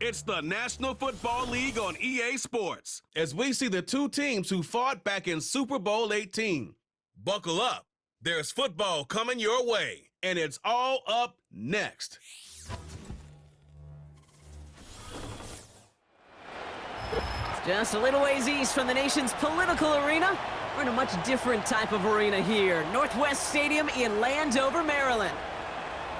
It's the National Football League on EA Sports, as we see the two teams who fought back in Super Bowl 18. Buckle up. There's football coming your way, and it's all up next. Just a little ways east from the nation's political arena, we're in a much different type of arena here. Northwest Stadium in Landover, Maryland.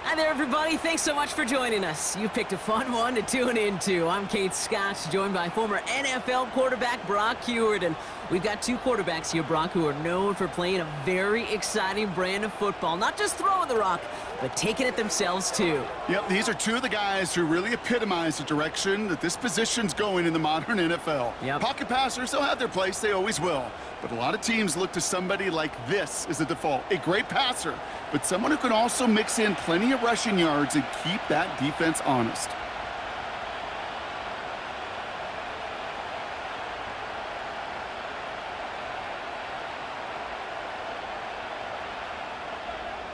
Hi there, everybody. Thanks so much for joining us. You picked a fun one to tune into. I'm Kate Scott, joined by former NFL quarterback Brock Huard. And we've got two quarterbacks here, Brock, who are known for playing a very exciting brand of football. Not just throwing the rock, but taking it themselves, too. Yep, these are two of the guys who really epitomize the direction that this position's going in the modern NFL. Yep. Pocket passers, they'll have their place. They always will. But a lot of teams look to somebody like this as a default. A great passer, but someone who can also mix in plenty of rushing yards and keep that defense honest.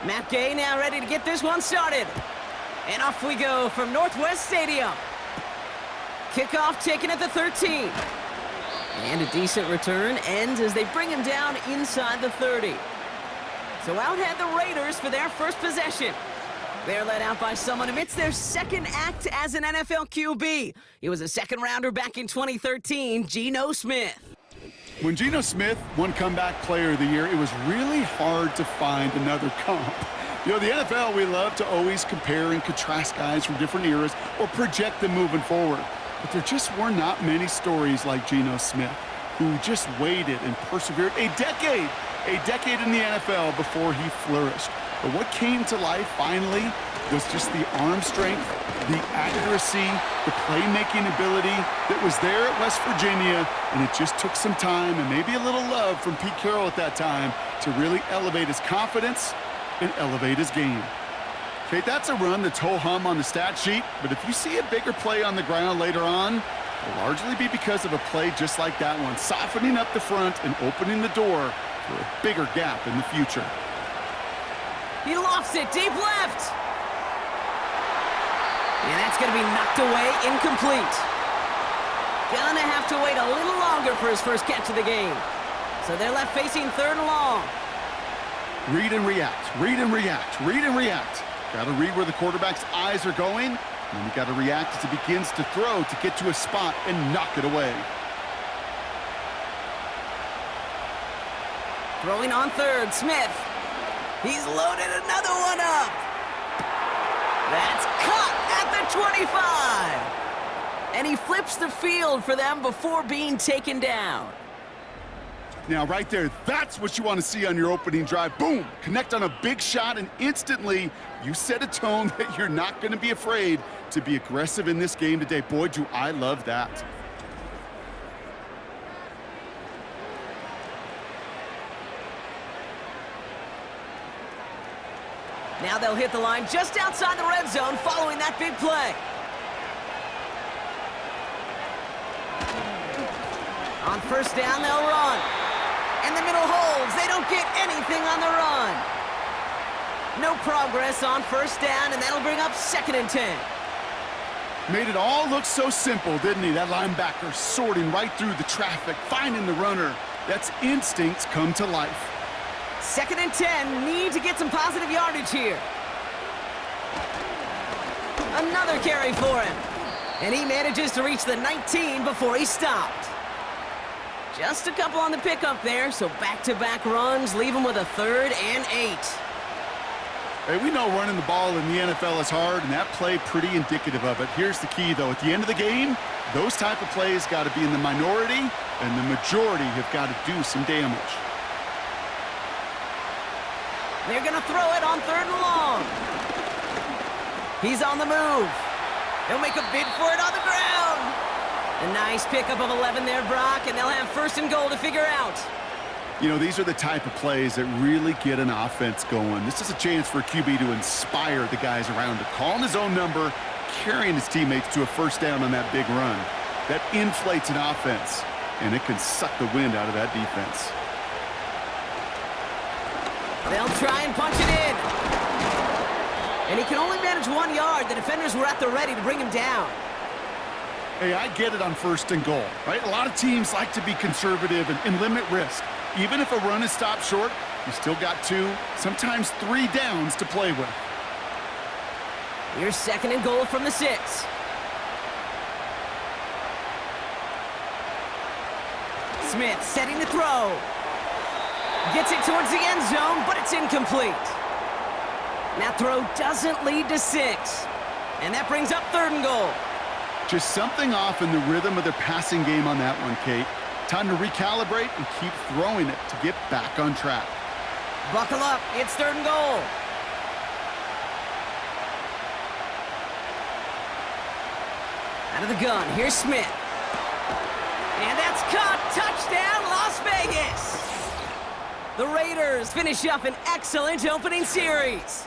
Matt Gay now ready to get this one started. And off we go from Northwest Stadium. Kickoff taken at the 13. And a decent return ends as they bring him down inside the 30. So out head the Raiders for their first possession. They're led out by someone who it's their second act as an NFL QB. He was a second-rounder back in 2013, Geno Smith. When Geno Smith won Comeback Player of the Year, it was really hard to find another comp. You know, the NFL, we love to always compare and contrast guys from different eras or project them moving forward. But there just were not many stories like Geno Smith, who just waited and persevered a decade in the NFL before he flourished. But what came to life finally was just the arm strength, the accuracy, the playmaking ability that was there at West Virginia, and it just took some time and maybe a little love from Pete Carroll at that time to really elevate his confidence and elevate his game. Okay, that's a run that's ho-hum on the stat sheet, but if you see a bigger play on the ground later on, it'll largely be because of a play just like that one, softening up the front and opening the door for a bigger gap in the future. He lofts it deep left. And that's going to be knocked away, incomplete. Gonna have to wait a little longer for his first catch of the game. So they're left facing third and long. Read and react, read and react, read and react. Got to read where the quarterback's eyes are going, and then you got to react as he begins to throw to get to a spot and knock it away. Throwing on third, Smith. He's loaded another one up. That's caught at the 25. And he flips the field for them before being taken down. Now, right there, that's what you want to see on your opening drive. Boom! Connect on a big shot, and instantly you set a tone that you're not going to be afraid to be aggressive in this game today. Boy, do I love that. Now they'll hit the line just outside the red zone following that big play. On first down, they'll run. And the middle holds. They don't get anything on the run. No progress on first down, and that'll bring up 2nd and 10. Made it all look so simple, didn't he? That linebacker sorting right through the traffic, finding the runner. That's instincts come to life. 2nd and 10, need to get some positive yardage here. Another carry for him. And he manages to reach the 19 before he stopped. Just a couple on the pickup there, so back-to-back runs leave him with a 3rd and 8. Hey, we know running the ball in the NFL is hard, and that play pretty indicative of it. Here's the key, though. At the end of the game, those type of plays got to be in the minority, and the majority have got to do some damage. They're going to throw it on 3rd and long. He's on the move. He'll make a bid for it on the ground. A nice pickup of 11 there, Brock, and they'll have 1st and goal to figure out. You know, these are the type of plays that really get an offense going. This is a chance for a QB to inspire the guys around him, calling his own number, carrying his teammates to a first down on that big run. That inflates an offense, and it can suck the wind out of that defense. They'll try and punch it in. And he can only manage 1 yard. The defenders were at the ready to bring him down. Hey, I get it on 1st and goal, right? A lot of teams like to be conservative and limit risk. Even if a run is stopped short, you still got 2, sometimes 3 downs to play with. Here's 2nd and goal from the 6. Smith setting the throw. Gets it towards the end zone, but it's incomplete. That throw doesn't lead to 6. And that brings up 3rd and goal. Just something off in the rhythm of their passing game on that one, Kate. Time to recalibrate and keep throwing it to get back on track. Buckle up, it's 3rd and goal. Out of the gun, here's Smith. And that's caught, touchdown, Las Vegas. The Raiders finish up an excellent opening series.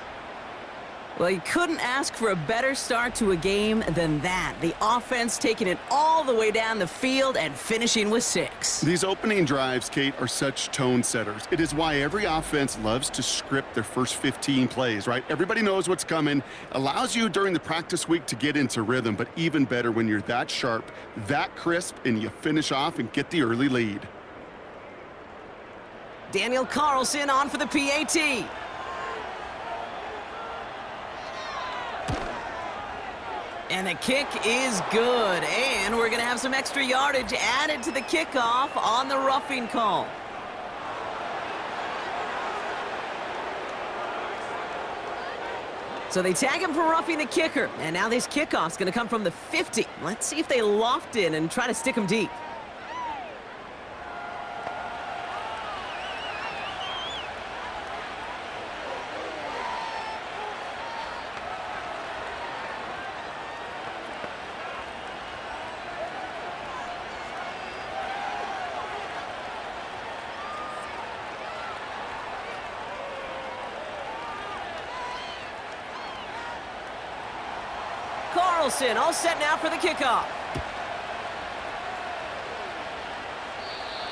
Well, you couldn't ask for a better start to a game than that. The offense taking it all the way down the field and finishing with 6. These opening drives, Kate, are such tone setters. It is why every offense loves to script their first 15 plays, right? Everybody knows what's coming. Allows you during the practice week to get into rhythm, but even better when you're that sharp, that crisp, and you finish off and get the early lead. Daniel Carlson on for the PAT. And the kick is good. And we're going to have some extra yardage added to the kickoff on the roughing call. So they tag him for roughing the kicker. And now this kickoff's going to come from the 50. Let's see if they loft in and try to stick him deep. Carlson all set now for the kickoff.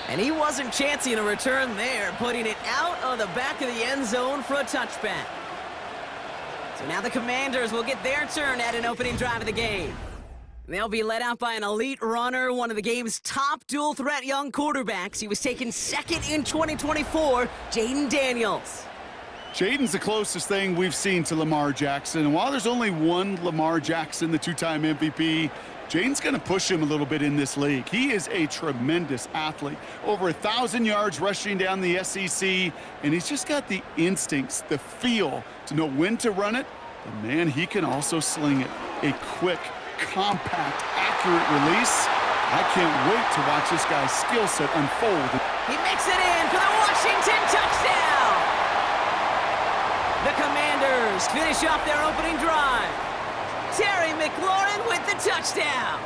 And he wasn't chancing a return there, putting it out of the back of the end zone for a touchback. So now the Commanders will get their turn at an opening drive of the game. They'll be led out by an elite runner, one of the game's top dual-threat young quarterbacks. He was taken 2nd in 2024, Jaden Daniels. Jaden's the closest thing we've seen to Lamar Jackson. And while there's only one Lamar Jackson, the 2-time MVP, Jaden's going to push him a little bit in this league. He is a tremendous athlete. Over 1,000 yards rushing down the SEC, and he's just got the instincts, the feel to know when to run it. But, man, he can also sling it. A quick, compact, accurate release. I can't wait to watch this guy's skill set unfold. He makes it in for the Washington touchdown. The Commanders finish off their opening drive. Terry McLaurin with the touchdown.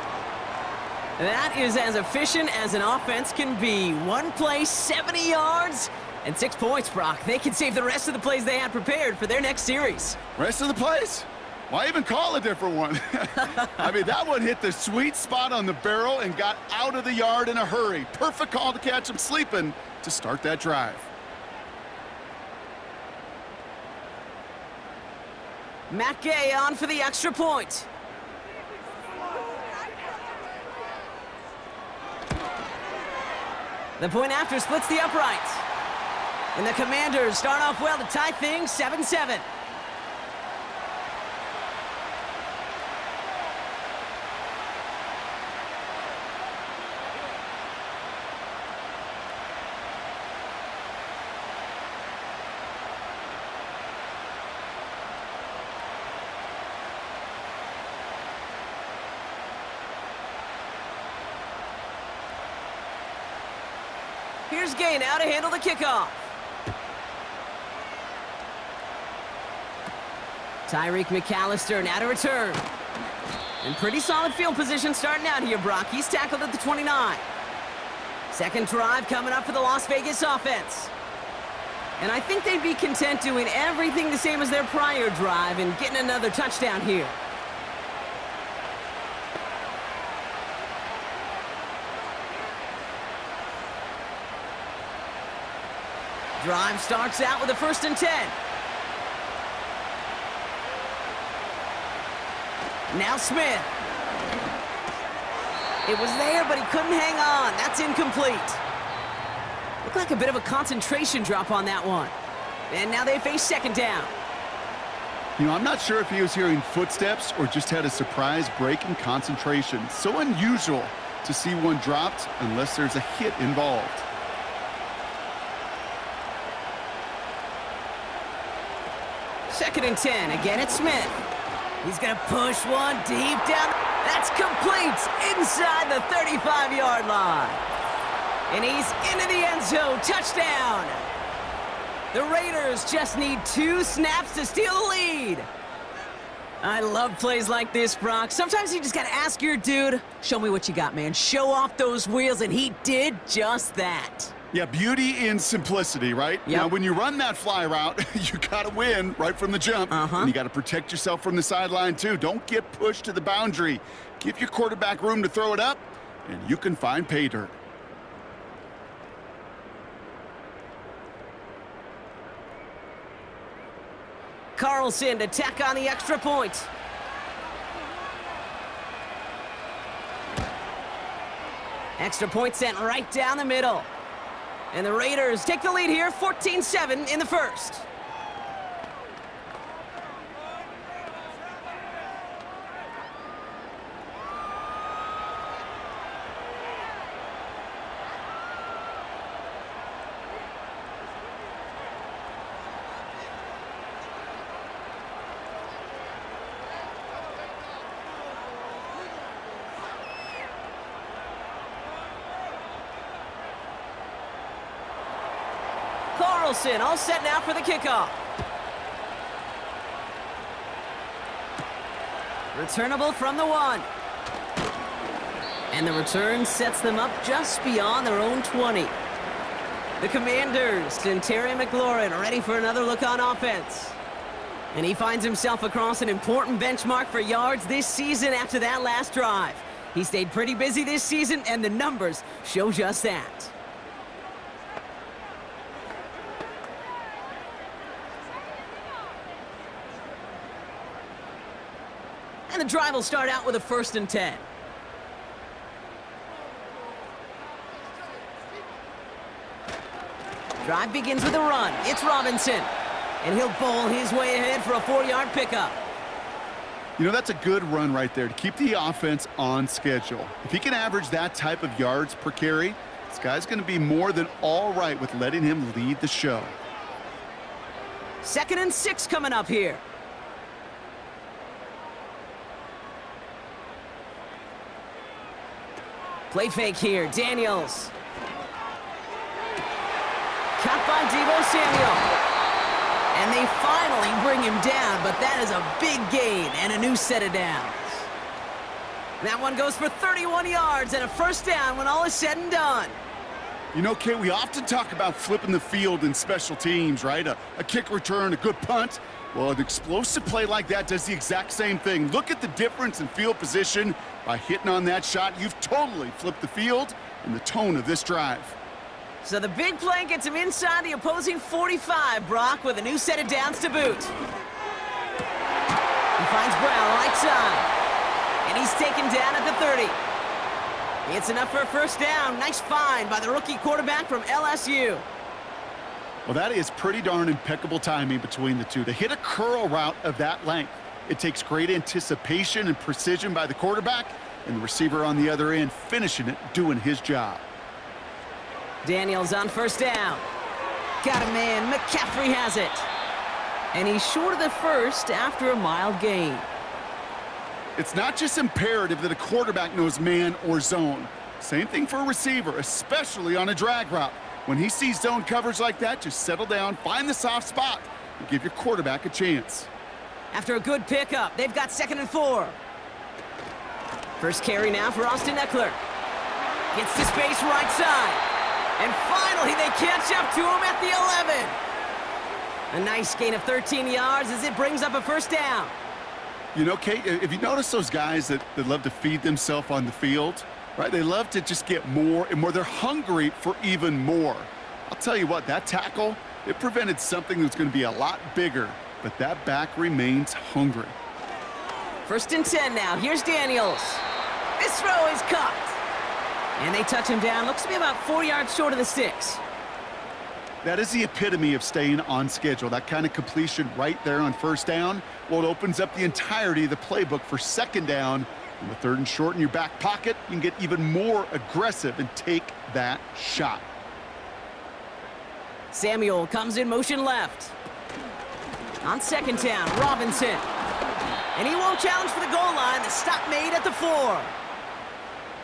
That is as efficient as an offense can be. One play, 70 yards, and 6 points, Brock. They can save the rest of the plays they had prepared for their next series. Rest of the plays? Why even call a different one? I mean, that one hit the sweet spot on the barrel and got out of the yard in a hurry. Perfect call to catch him sleeping to start that drive. Matt Gay on for the extra point. The point after splits the uprights. And the Commanders start off well to tie things 7-7. Here's Gay now to handle the kickoff. Tyreek McAllister now to return. And pretty solid field position starting out here, Brock. He's tackled at the 29. Second drive coming up for the Las Vegas offense. And I think they'd be content doing everything the same as their prior drive and getting another touchdown here. Drive starts out with a 1st and 10. Now Smith. It was there, but he couldn't hang on. That's incomplete. Looked like a bit of a concentration drop on that one. And now they face second down. You know, I'm not sure if he was hearing footsteps or just had a surprise break in concentration. So unusual to see one dropped unless there's a hit involved. Second and 10. Again, it's Smith. He's going to push one deep down. That's complete inside the 35-yard line. And he's into the end zone. Touchdown. The Raiders just need 2 snaps to steal the lead. I love plays like this, Brock. Sometimes you just got to ask your dude, show me what you got, man. Show off those wheels, and he did just that. Yeah, beauty in simplicity, right? Yep. Now, when you run that fly route, you got to win right from the jump. And you got to protect yourself from the sideline, too. Don't get pushed to the boundary. Give your quarterback room to throw it up, and you can find pay dirt. Carlson to tack on the extra point. Extra point sent right down the middle. And the Raiders take the lead here, 14-7 in the first. Carlson all set now for the kickoff. Returnable from the 1. And the return sets them up just beyond their own 20. The Commanders and Terry McLaurin are ready for another look on offense. And he finds himself across an important benchmark for yards this season after that last drive. He stayed pretty busy this season, and the numbers show just that. And the drive will start out with a 1st and 10. Drive begins with a run. It's Robinson. And he'll bowl his way ahead for a 4-yard pickup. You know, that's a good run right there to keep the offense on schedule. If he can average that type of yards per carry, this guy's going to be more than all right with letting him lead the show. 2nd and 6 coming up here. Play fake here, Daniels. Cut by Deebo Samuel. And they finally bring him down, but that is a big gain and a new set of downs. That one goes for 31 yards and a 1st down when all is said and done. You know, Kate, we often talk about flipping the field in special teams, right? A kick return, a good punt. Well, an explosive play like that does the exact same thing. Look at the difference in field position. By hitting on that shot, you've totally flipped the field and the tone of this drive. So the big play gets him inside the opposing 45, Brock, with a new set of downs to boot. He finds Brown right side. And he's taken down at the 30. It's enough for a 1st down. Nice find by the rookie quarterback from LSU. Well, that is pretty darn impeccable timing between the two. To hit a curl route of that length, it takes great anticipation and precision by the quarterback, and the receiver on the other end finishing it, doing his job. Daniels on 1st down. Got a man. McCaffrey has it. And he's short of the 1st after a mild gain. It's not just imperative that a quarterback knows man or zone. Same thing for a receiver, especially on a drag route. When he sees zone coverage like that, just settle down, find the soft spot, and give your quarterback a chance. After a good pickup, they've got 2nd and 4. First carry now for Austin Eckler. Gets to space right side. And finally, they catch up to him at the 11. A nice gain of 13 yards as it brings up a 1st down. You know, Kate, if you notice those guys that love to feed themselves on the field, right? They love to just get more and more. They're hungry for even more. I'll tell you what, that tackle, it prevented something that's going to be a lot bigger, but that back remains hungry. 1st and 10 now. Here's Daniels. This throw is caught. And they touch him down. Looks to be about 4 yards short of the sticks. That is the epitome of staying on schedule. That kind of completion right there on first down. Well, it opens up the entirety of the playbook for second down. And with 3rd and short in your back pocket, you can get even more aggressive and take that shot. Samuel comes in motion left. On second down, Robinson. And he won't challenge for the goal line. The stop made at the 4.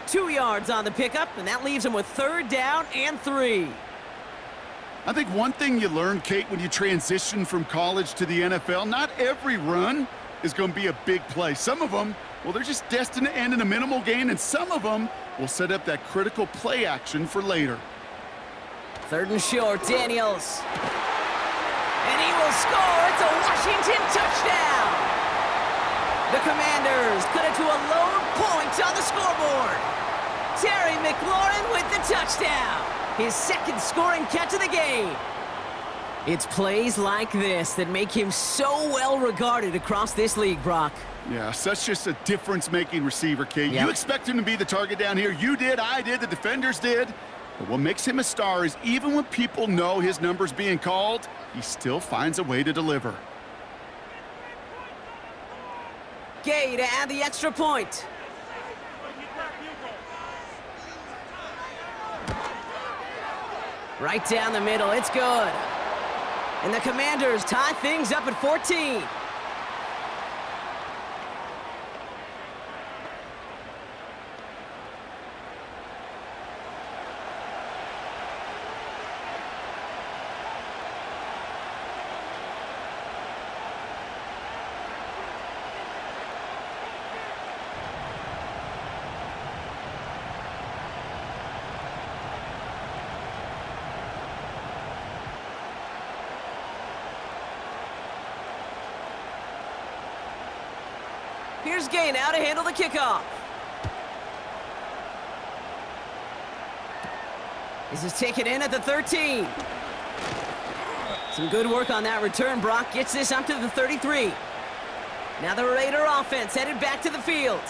2 yards on the pickup, and that leaves him with 3rd down and 3. I think one thing you learn, Kate, when you transition from college to the NFL, not every run is going to be a big play. Some of them, well, they're just destined to end in a minimal gain, and some of them will set up that critical play action for later. 3rd and short, Daniels. And he will score. It's a Washington touchdown. The Commanders cut it to a lone point on the scoreboard. Terry McLaurin with the touchdown. His 2nd scoring catch of the game. It's plays like this that make him so well regarded across this league, Brock. Yeah, such just a difference-making receiver, Kate. Yep. You expect him to be the target down here. You did, I did, the defenders did. But what makes him a star is even when people know his number's being called, he still finds a way to deliver. Gay to add the extra point. Right down the middle, it's good. And the Commanders tie things up at 14. Here's Gay now to handle the kickoff. This is taken in at the 13. Some good work on that return. Brock gets this up to the 33. Now the Raider offense headed back to the field.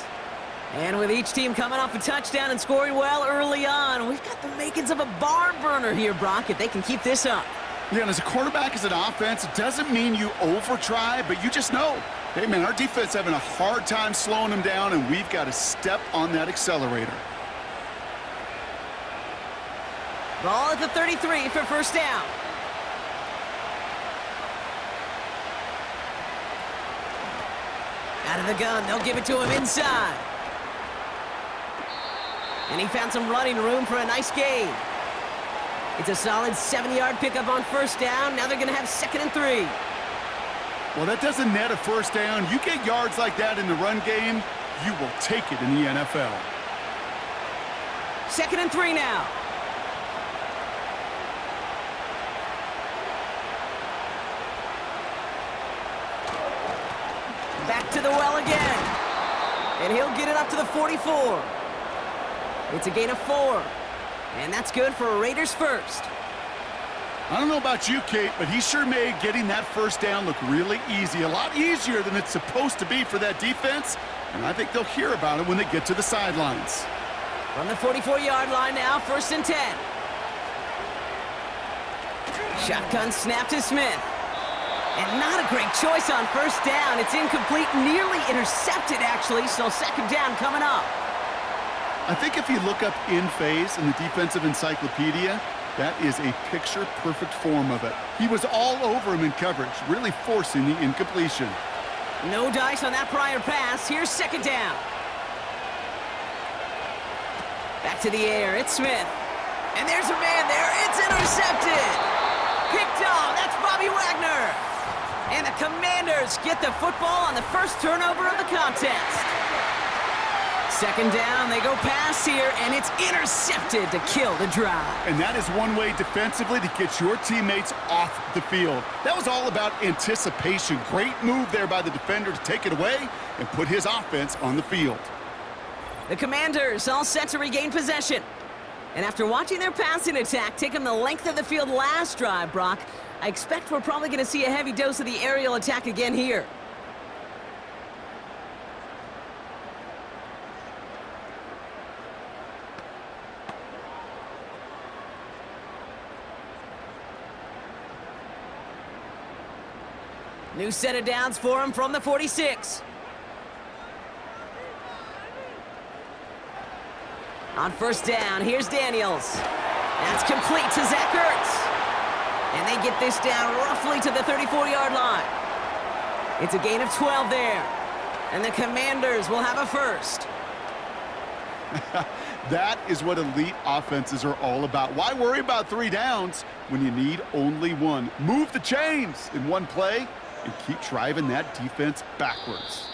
And with each team coming off a touchdown and scoring well early on, we've got the makings of a barn burner here, Brock, if they can keep this up. Yeah, and as a quarterback, as an offense, it doesn't mean you over-try, but you just know, hey, man, our defense having a hard time slowing them down, and we've got to step on that accelerator. Ball at the 33 for first down. Out of the gun, they'll give it to him inside. And he found some running room for a nice gain. It's a solid 7-yard pickup on first down. Now they're going to have 2nd and 3. Well, that doesn't net a first down. You get yards like that in the run game, you will take it in the NFL. 2nd and 3 now. Back to the well again. And he'll get it up to the 44. It's a gain of 4. And that's good for a Raiders first. I don't know about you, Kate, but he sure made getting that first down look really easy. A lot easier than it's supposed to be for that defense. And I think they'll hear about it when they get to the sidelines. From the 44-yard line now, 1st and 10. Shotgun snap to Smith. And not a great choice on first down. It's incomplete, nearly intercepted, actually, so 2nd down coming up. I think if you look up in phase in the defensive encyclopedia, that is a picture-perfect form of it. He was all over him in coverage, really forcing the incompletion. No dice on that prior pass. Here's 2nd down. Back to the air. It's Smith. And there's a man there. It's intercepted. Picked off. That's Bobby Wagner. And the Commanders get the football on the first turnover of the contest. 2nd down, they go pass here, and it's intercepted to kill the drive. And that is one way defensively to get your teammates off the field. That was all about anticipation. Great move there by the defender to take it away and put his offense on the field. The Commanders all set to regain possession. And after watching their passing attack take them the length of the field last drive, Brock, I expect we're probably going to see a heavy dose of the aerial attack again here. New set of downs for him from the 46. On first down, here's Daniels. That's complete to Zach Ertz. And they get this down roughly to the 34-yard line. It's a gain of 12 there. And the Commanders will have a first. That is what elite offenses are all about. Why worry about 3 downs when you need only 1? Move the chains in one play and keep driving that defense backwards.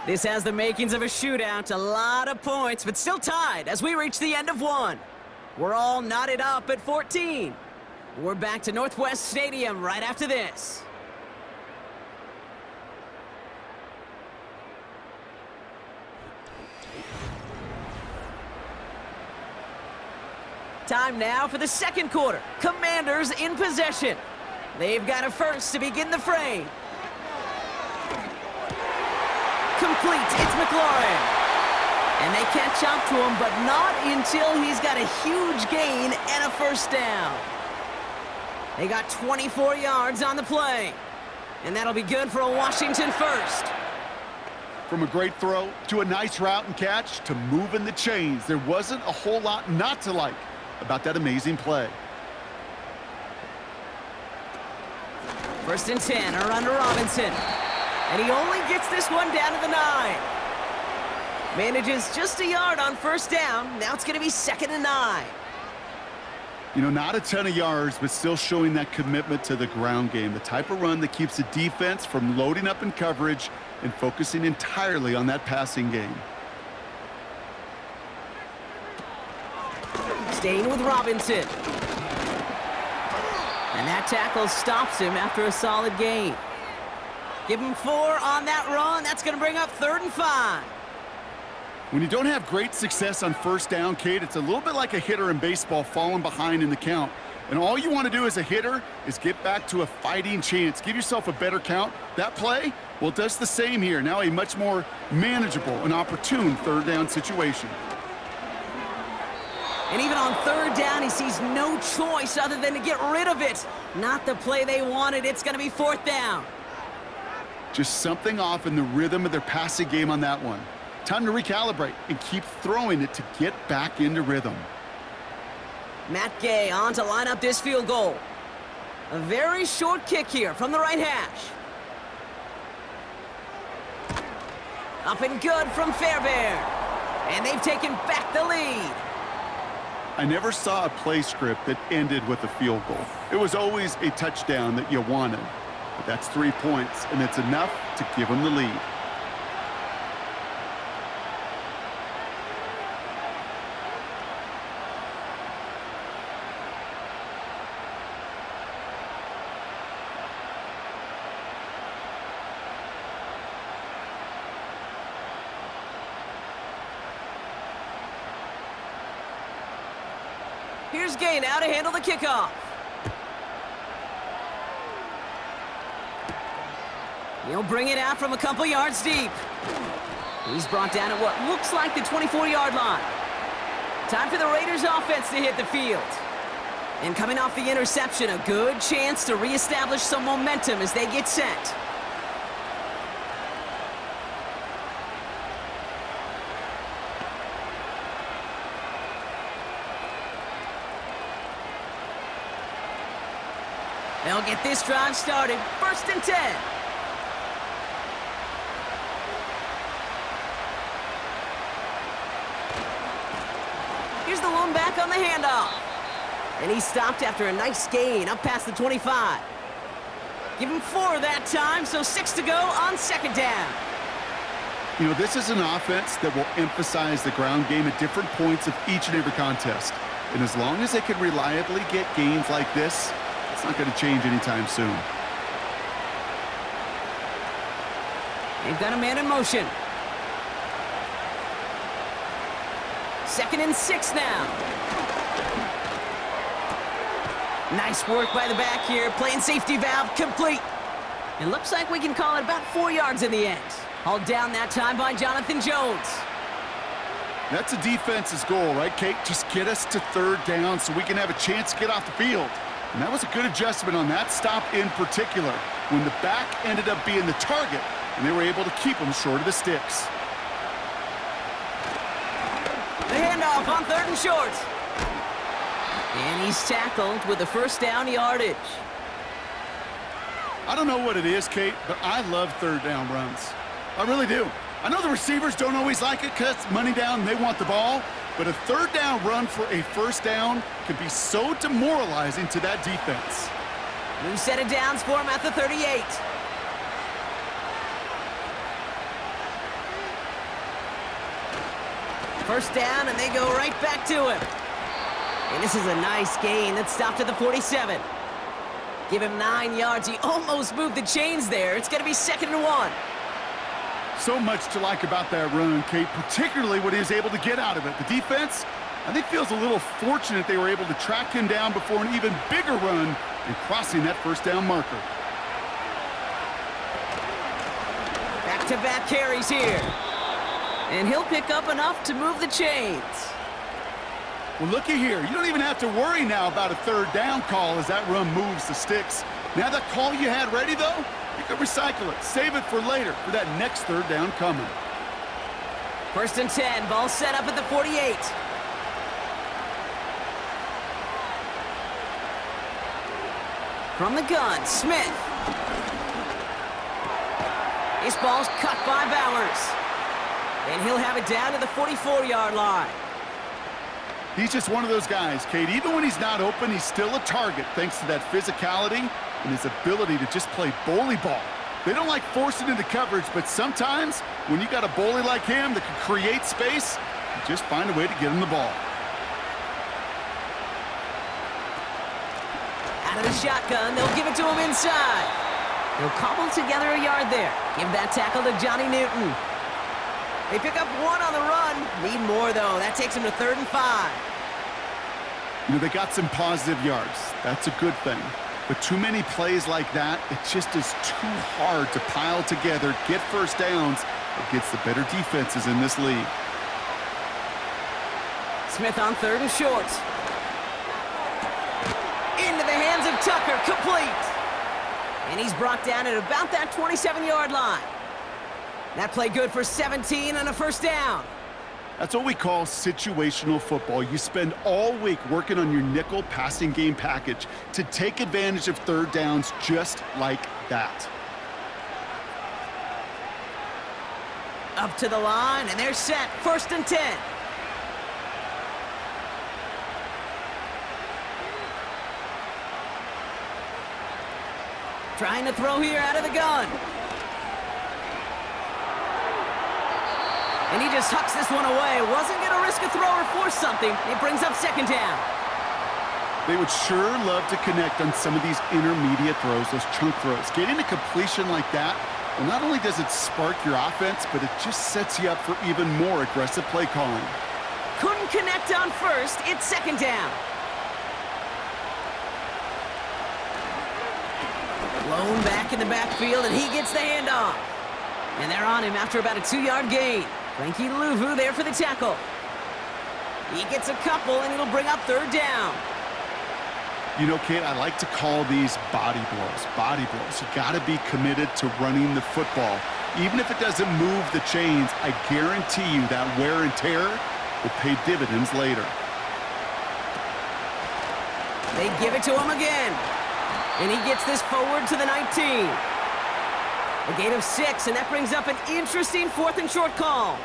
This has the makings of a shootout. A lot of points, but still tied as we reach the end of one. We're all knotted up at 14. We're back to Northwest Stadium right after this. Time now for the second quarter. Commanders in possession. They've got a first to begin the frame. Complete, it's McLaurin. And they catch up to him, but not until he's got a huge gain and a first down. They got 24 yards on the play. And that'll be good for a Washington first. From a great throw to a nice route and catch to moving the chains, there wasn't a whole lot not to like about that amazing play. First and 10, around to Robinson. And he only gets this one down to the 9. Manages just a yard on first down. Now it's going to be 2nd and 9. You know, not a ton of yards, but still showing that commitment to the ground game. The type of run that keeps the defense from loading up in coverage and focusing entirely on that passing game. Staying with Robinson. And that tackle stops him after a solid gain. Give him 4 on that run. That's going to bring up 3rd and 5. When you don't have great success on first down, Kate, it's a little bit like a hitter in baseball falling behind in the count. And all you want to do as a hitter is get back to a fighting chance. Give yourself a better count. That play, well, it does the same here. Now a much more manageable and opportune 3rd down situation. And even on 3rd down, he sees no choice other than to get rid of it. Not the play they wanted. It's going to be 4th down. Just something off in the rhythm of their passing game on that one. Time to recalibrate and keep throwing it to get back into rhythm. Matt Gay on to line up this field goal. A very short kick here from the right hash. Up and good from Fairbairn. And they've taken back the lead. I never saw a play script that ended with a field goal. It was always a touchdown that you wanted. But that's 3 points, and it's enough to give them the lead. Here's Gay now to handle the kickoff. He'll bring it out from a couple yards deep. He's brought down at what looks like the 24-yard line. Time for the Raiders offense to hit the field. And coming off the interception, a good chance to reestablish some momentum as they get set. They'll get this drive started. 1st and 10. Here's the lone back on the handoff. And he stopped after a nice gain up past the 25. Give him 4 that time, so 6 to go on 2nd down. You know, this is an offense that will emphasize the ground game at different points of each and every contest. And as long as they can reliably get gains like this, it's not going to change anytime soon. They've got a man in motion. 2nd and 6 now. Nice work by the back here. Playing safety valve complete. It looks like we can call it about 4 yards in the end. Hauled down that time by Jonathan Jones. That's a defense's goal, right, Kate? Just get us to 3rd down so we can have a chance to get off the field. And that was a good adjustment on that stop in particular, when the back ended up being the target, and they were able to keep him short of the sticks. The handoff on 3rd and short. And he's tackled with the first down yardage. I don't know what it is, Kate, but I love 3rd down runs. I really do. I know the receivers don't always like it because it's money down and they want the ball, but a 3rd down run for a first down can be so demoralizing to that defense. New set of downs for him at the 38. First down, and they go right back to him. And this is a nice gain that stopped at the 47. Give him 9 yards. He almost moved the chains there. It's going to be 2nd and 1. So much to like about that run, Kate, particularly what he was able to get out of it. The defense, I think, feels a little fortunate they were able to track him down before an even bigger run and crossing that first down marker. Back-to-back carries here. And he'll pick up enough to move the chains. Well, looky here. You don't even have to worry now about a 3rd down call as that run moves the sticks. Now that call you had ready, though, you can recycle it. Save it for later for that next 3rd down coming. 1st and 10. Ball set up at the 48. From the gun, Smith. This ball's cut by Bowers. And he'll have it down to the 44-yard line. He's just one of those guys, Kate. Even when he's not open, he's still a target thanks to that physicality and his ability to just play bully ball. They don't like forcing into coverage, but sometimes when you got a bully like him that can create space, you just find a way to get him the ball. Out of the shotgun, they'll give it to him inside. He'll cobble together a yard there. Give that tackle to Johnny Newton. They pick up 1 on the run. Need more, though. That takes him to 3rd and 5. You know, they got some positive yards. That's a good thing. But too many plays like that, it just is too hard to pile together, get first downs against the better defenses in this league. Smith on 3rd and short. Into the hands of Tucker, complete. And he's brought down at about that 27-yard line. That play good for 17 and a first down. That's what we call situational football. You spend all week working on your nickel passing game package to take advantage of 3rd downs just like that. Up to the line, and they're set. 1st and 10. Trying to throw here out of the gun. And he just hucks this one away. Wasn't going to risk a throw or force something. It brings up 2nd down. They would sure love to connect on some of these intermediate throws, those chunk throws. Getting a completion like that, well, not only does it spark your offense, but it just sets you up for even more aggressive play calling. Couldn't connect on 1st. It's 2nd down. Blown back in the backfield, and he gets the handoff. And they're on him after about a 2-yard gain. Frankie Louvu there for the tackle. He gets a couple, and it'll bring up 3rd down. You know, Kate, I like to call these body blows. Body blows. You got to be committed to running the football. Even if it doesn't move the chains, I guarantee you that wear and tear will pay dividends later. They give it to him again. And he gets this forward to the 19. A gain of 6, and that brings up an interesting 4th and short call.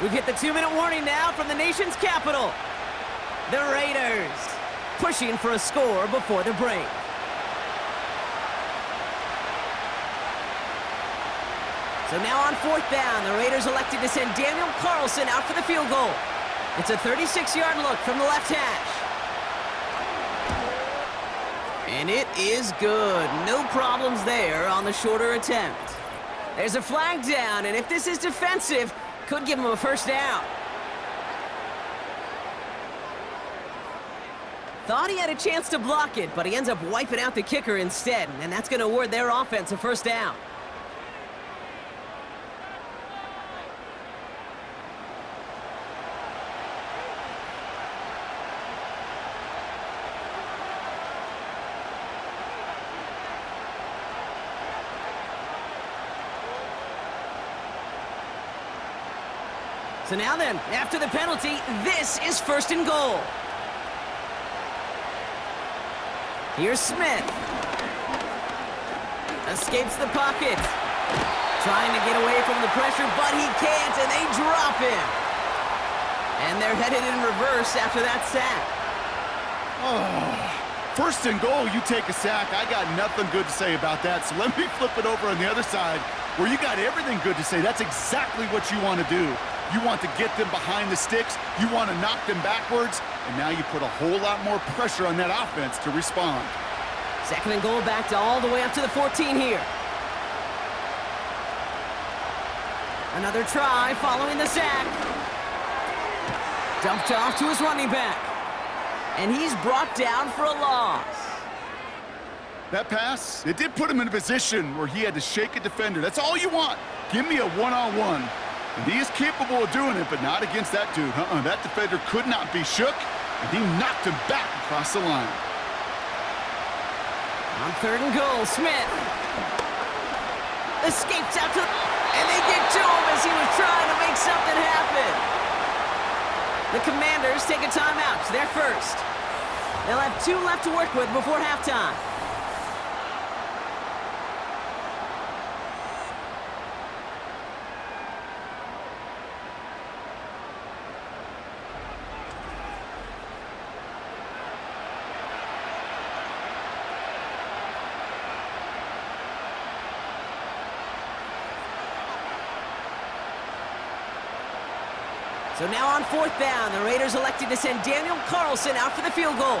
We've hit the 2-minute warning now from the nation's capital. The Raiders pushing for a score before the break. So now on 4th down, the Raiders elected to send Daniel Carlson out for the field goal. It's a 36-yard look from the left hash. And it is good. No problems there on the shorter attempt. There's a flag down, and if this is defensive, could give him a first down. Thought he had a chance to block it, but he ends up wiping out the kicker instead, and that's going to award their offense a first down. So now then, after the penalty, this is 1st and goal. Here's Smith. Escapes the pocket. Trying to get away from the pressure, but he can't, and they drop him. And they're headed in reverse after that sack. Oh, 1st and goal, you take a sack. I got nothing good to say about that. So let me flip it over on the other side where you got everything good to say. That's exactly what you want to do. You want to get them behind the sticks. You want to knock them backwards. And now you put a whole lot more pressure on that offense to respond. 2nd and goal backed all the way up to the 14 here. Another try following the sack. Dumped off to his running back. And he's brought down for a loss. That pass, it did put him in a position where he had to shake a defender. That's all you want. Give me a one-on-one. And he is capable of doing it, but not against that dude. That defender could not be shook, and he knocked him back across the line. On 3rd and goal, Smith escapes out to, and they get to him as he was trying to make something happen. The Commanders take a timeout. They're first. They'll have 2 left to work with before halftime. So now on 4th down, the Raiders elected to send Daniel Carlson out for the field goal.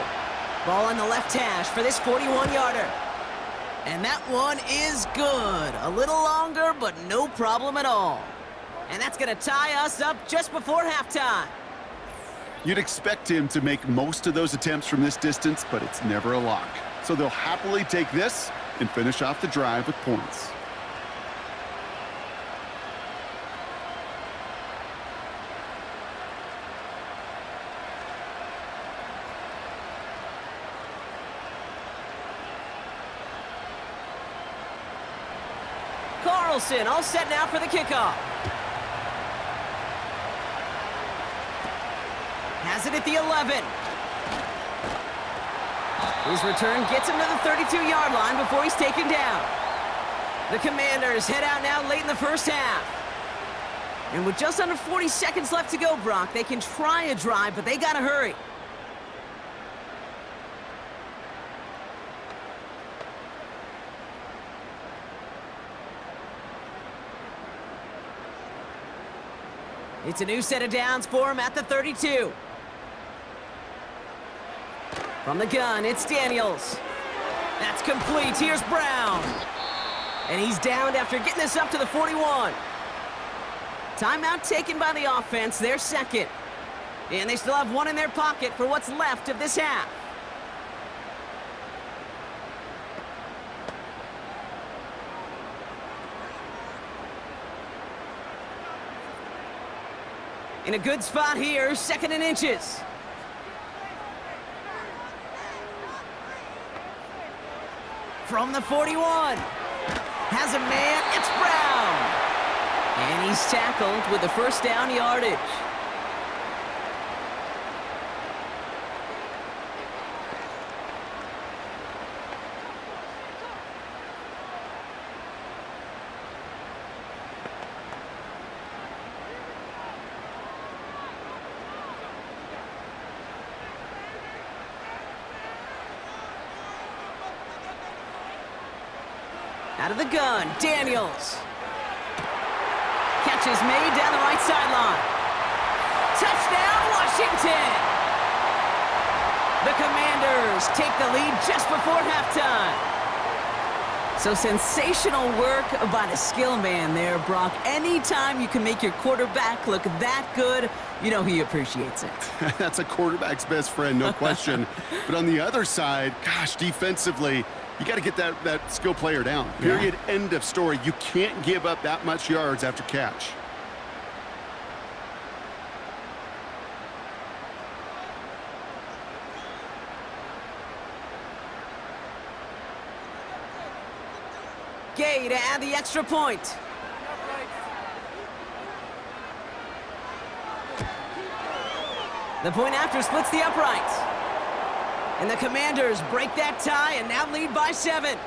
Ball on the left hash for this 41-yarder. And that one is good. A little longer, but no problem at all. And that's going to tie us up just before halftime. You'd expect him to make most of those attempts from this distance, but it's never a lock. So they'll happily take this and finish off the drive with points. Carlson all set now for the kickoff. Has it at the 11. His return gets him to the 32-yard line before he's taken down. The Commanders head out now late in the first half. And with just under 40 seconds left to go, Brock, they can try a drive, but they got to hurry. It's a new set of downs for him at the 32. From the gun, it's Daniels. That's complete. Here's Brown. And he's downed after getting this up to the 41. Timeout taken by the offense, their second. And they still have one in their pocket for what's left of this half. In a good spot here, 2nd and inches. From the 41. Has a man, it's Brown. And he's tackled with the 1st down yardage. Out of the gun, Daniels. Catch is made down the right sideline. Touchdown, Washington! The Commanders take the lead just before halftime. So sensational work by the skill man there, Brock. Anytime you can make your quarterback look that good, you know he appreciates it. That's a quarterback's best friend, no question. But on the other side, gosh, defensively, you got to get that skill player down. Period. Yeah. End of story. You can't give up that much yards after catch. Gay to add the extra point. The point after splits the uprights. And the Commanders break that tie and now lead by 7.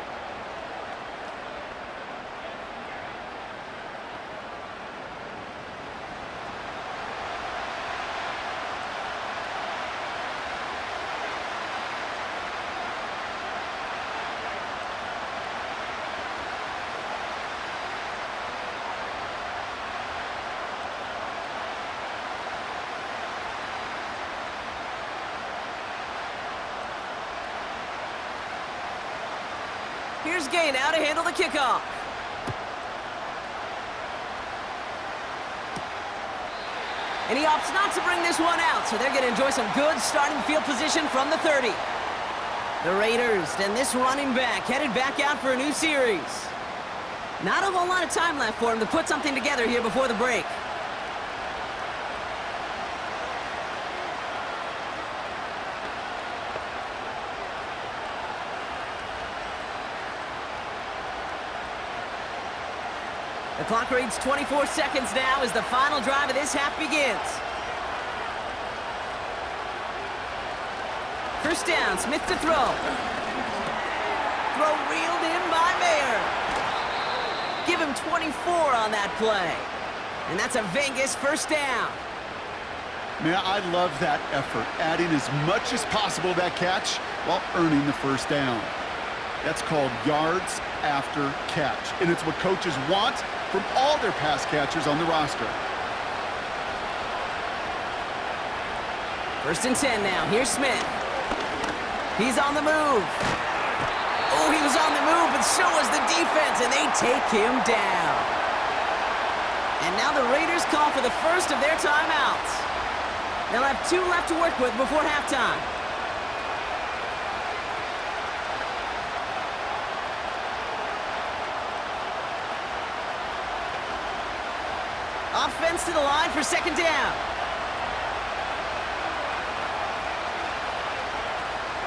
Here's Gay now to handle the kickoff. And he opts not to bring this one out, so they're going to enjoy some good starting field position from the 30. The Raiders and this running back headed back out for a new series. Not a whole lot of time left for him to put something together here before the break. The clock reads 24 seconds now as the final drive of this half begins. First down, Smith to throw. Throw reeled in by Mayer. Give him 24 on that play. And that's a Vegas first down. Man, I love that effort, adding as much as possible to that catch while earning the first down. That's called yards after catch, and it's what coaches want from all their pass catchers on the roster. First and 10 now. Here's Smith. He's on the move. Oh, he was on the move, but so was the defense, and they take him down. And now the Raiders call for the first of their timeouts. They'll have 2 left to work with before halftime. Offense to the line for second down.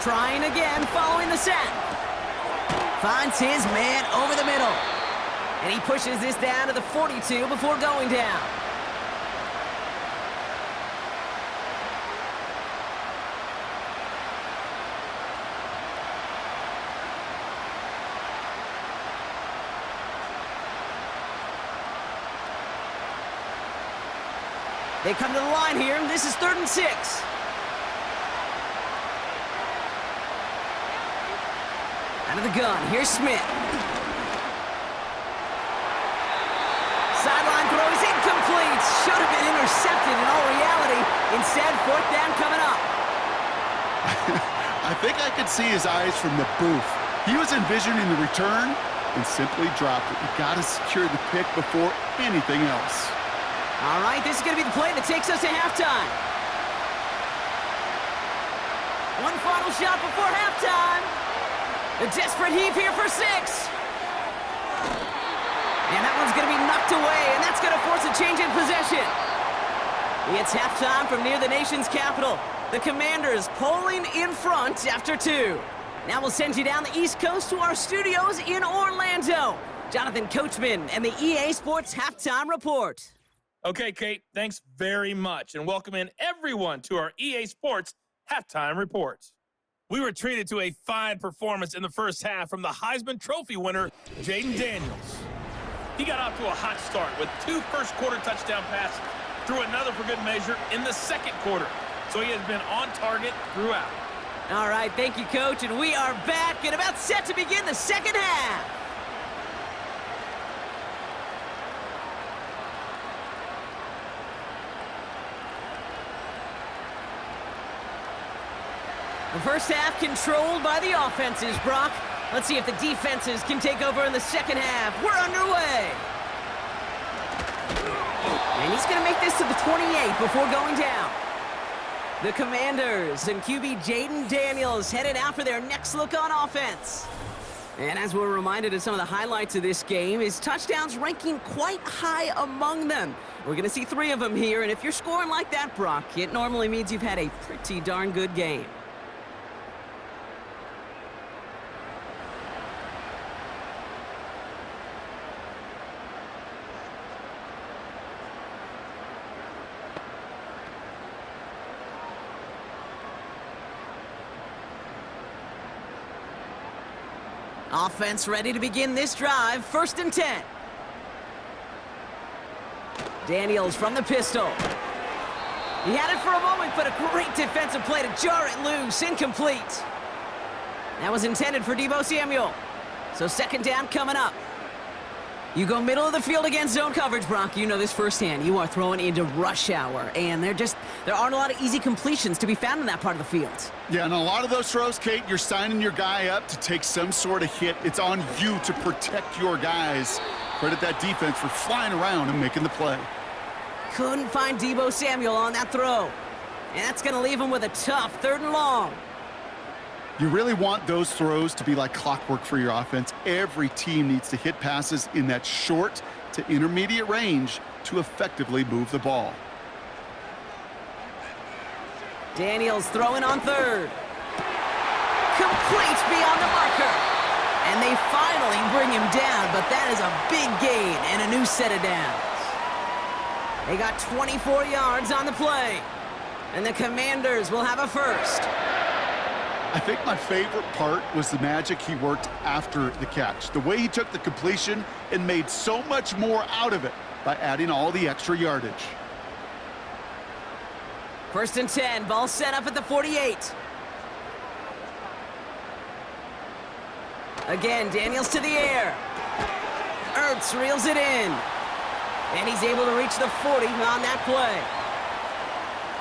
Trying again following the sack. Finds his man over the middle. And he pushes this down to the 42 before going down. They come to the line here. This is 3rd and 6. Out of the gun. Here's Smith. Sideline throw is incomplete. Should have been intercepted in all reality. Instead, 4th down coming up. I think I could see his eyes from the booth. He was envisioning the return and simply dropped it. You got to secure the pick before anything else. All right, this is going to be the play that takes us to halftime. One final shot before halftime. A desperate heave here for 6. And that one's going to be knocked away, and that's going to force a change in possession. It's halftime from near the nation's capital. The Commanders pulling in front after 2. Now we'll send you down the East Coast to our studios in Orlando. Jonathan Coachman and the EA Sports Halftime Report. Okay, Kate, thanks very much, and welcome in everyone to our EA Sports Halftime Reports. We were treated to a fine performance in the first half from the Heisman Trophy winner, Jaden Daniels. He got off to a hot start with 2 first-quarter touchdown passes, threw another for good measure in the second quarter, so he has been on target throughout. All right, thank you, Coach, and we are back and about set to begin the second half. The first half controlled by the offenses, Brock. Let's see if the defenses can take over in the second half. We're underway. And he's going to make this to the 28 before going down. The Commanders and QB Jaden Daniels headed out for their next look on offense. And as we're reminded of some of the highlights of this game, his touchdowns ranking quite high among them. We're going to see 3 of them here, and if you're scoring like that, Brock, it normally means you've had a pretty darn good game. Offense ready to begin this drive. 1st and 10. Daniels from the pistol. He had it for a moment, but a great defensive play to jar it loose. Incomplete. That was intended for Deebo Samuel. So 2nd down coming up. You go middle of the field against zone coverage, Brock. You know this firsthand. You are throwing into rush hour, and there aren't a lot of easy completions to be found in that part of the field. Yeah, and a lot of those throws, Kate, you're signing your guy up to take some sort of hit. It's on you to protect your guys. Credit that defense for flying around and making the play. Couldn't find Deebo Samuel on that throw. And that's going to leave him with a tough 3rd and long. You really want those throws to be like clockwork for your offense. Every team needs to hit passes in that short to intermediate range to effectively move the ball. Daniels throwing on 3rd. Complete beyond the marker. And they finally bring him down, but that is a big gain and a new set of downs. They got 24 yards on the play. And the Commanders will have a 1st. I think my favorite part was the magic he worked after the catch. The way he took the completion and made so much more out of it by adding all the extra yardage. 1st and 10, ball set up at the 48. Again, Daniels to the air. Ertz reels it in. And he's able to reach the 40 on that play.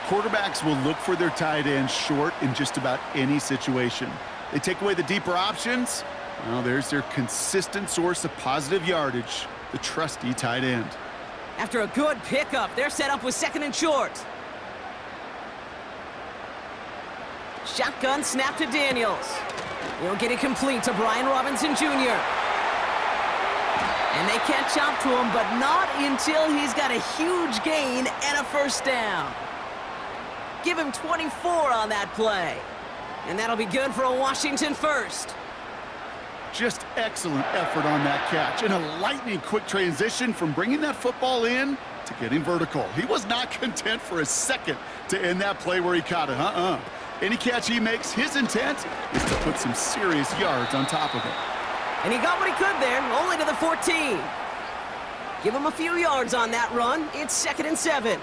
Quarterbacks will look for their tight end short in just about any situation. They take away the deeper options. Well, there's their consistent source of positive yardage, the trusty tight end. After a good pickup, they're set up with 2nd and short. Shotgun snap to Daniels. He'll get it complete to Brian Robinson Jr. And they catch up to him, but not until he's got a huge gain and a 1st down. Give him 24 on that play. And that'll be good for a Washington 1st. Just excellent effort on that catch. And a lightning quick transition from bringing that football in to getting vertical. He was not content for a second to end that play where he caught it. Any catch he makes, his intent is to put some serious yards on top of it. And he got what he could there, only to the 14. Give him a few yards on that run. It's 2nd and 7.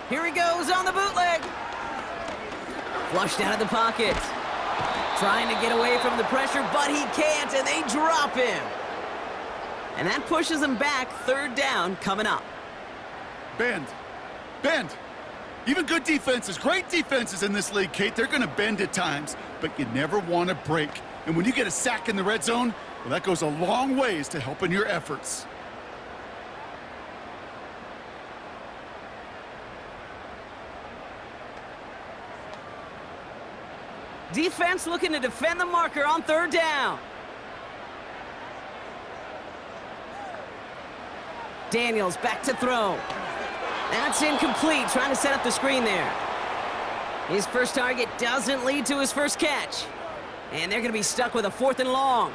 Here he goes on the bootleg. Flushed out of the pocket. Trying to get away from the pressure, but he can't, and they drop him. And that pushes him back. 3rd down coming up. Bend. Bend. Even good defenses, great defenses in this league, Kate, they're going to bend at times, but you never want to break. And when you get a sack in the red zone, well, that goes a long ways to helping your efforts. Defense looking to defend the marker on 3rd down. Daniels back to throw. That's incomplete, trying to set up the screen there. His 1st target doesn't lead to his 1st catch. And they're going to be stuck with a 4th and long.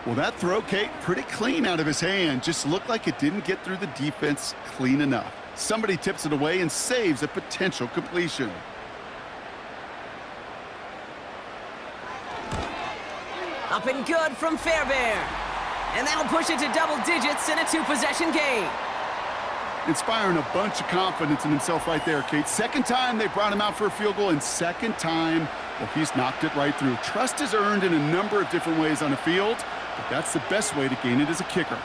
Well, that throw, Kate, pretty clean out of his hand. Just looked like it didn't get through the defense clean enough. Somebody tips it away and saves a potential completion. Up and good from Fairbairn. And that'll push it to double digits in a 2-possession game. Inspiring a bunch of confidence in himself right there, Kate. 2nd time they brought him out for a field goal, and 2nd time, well, he's knocked it right through. Trust is earned in a number of different ways on the field, but that's the best way to gain it as a kicker.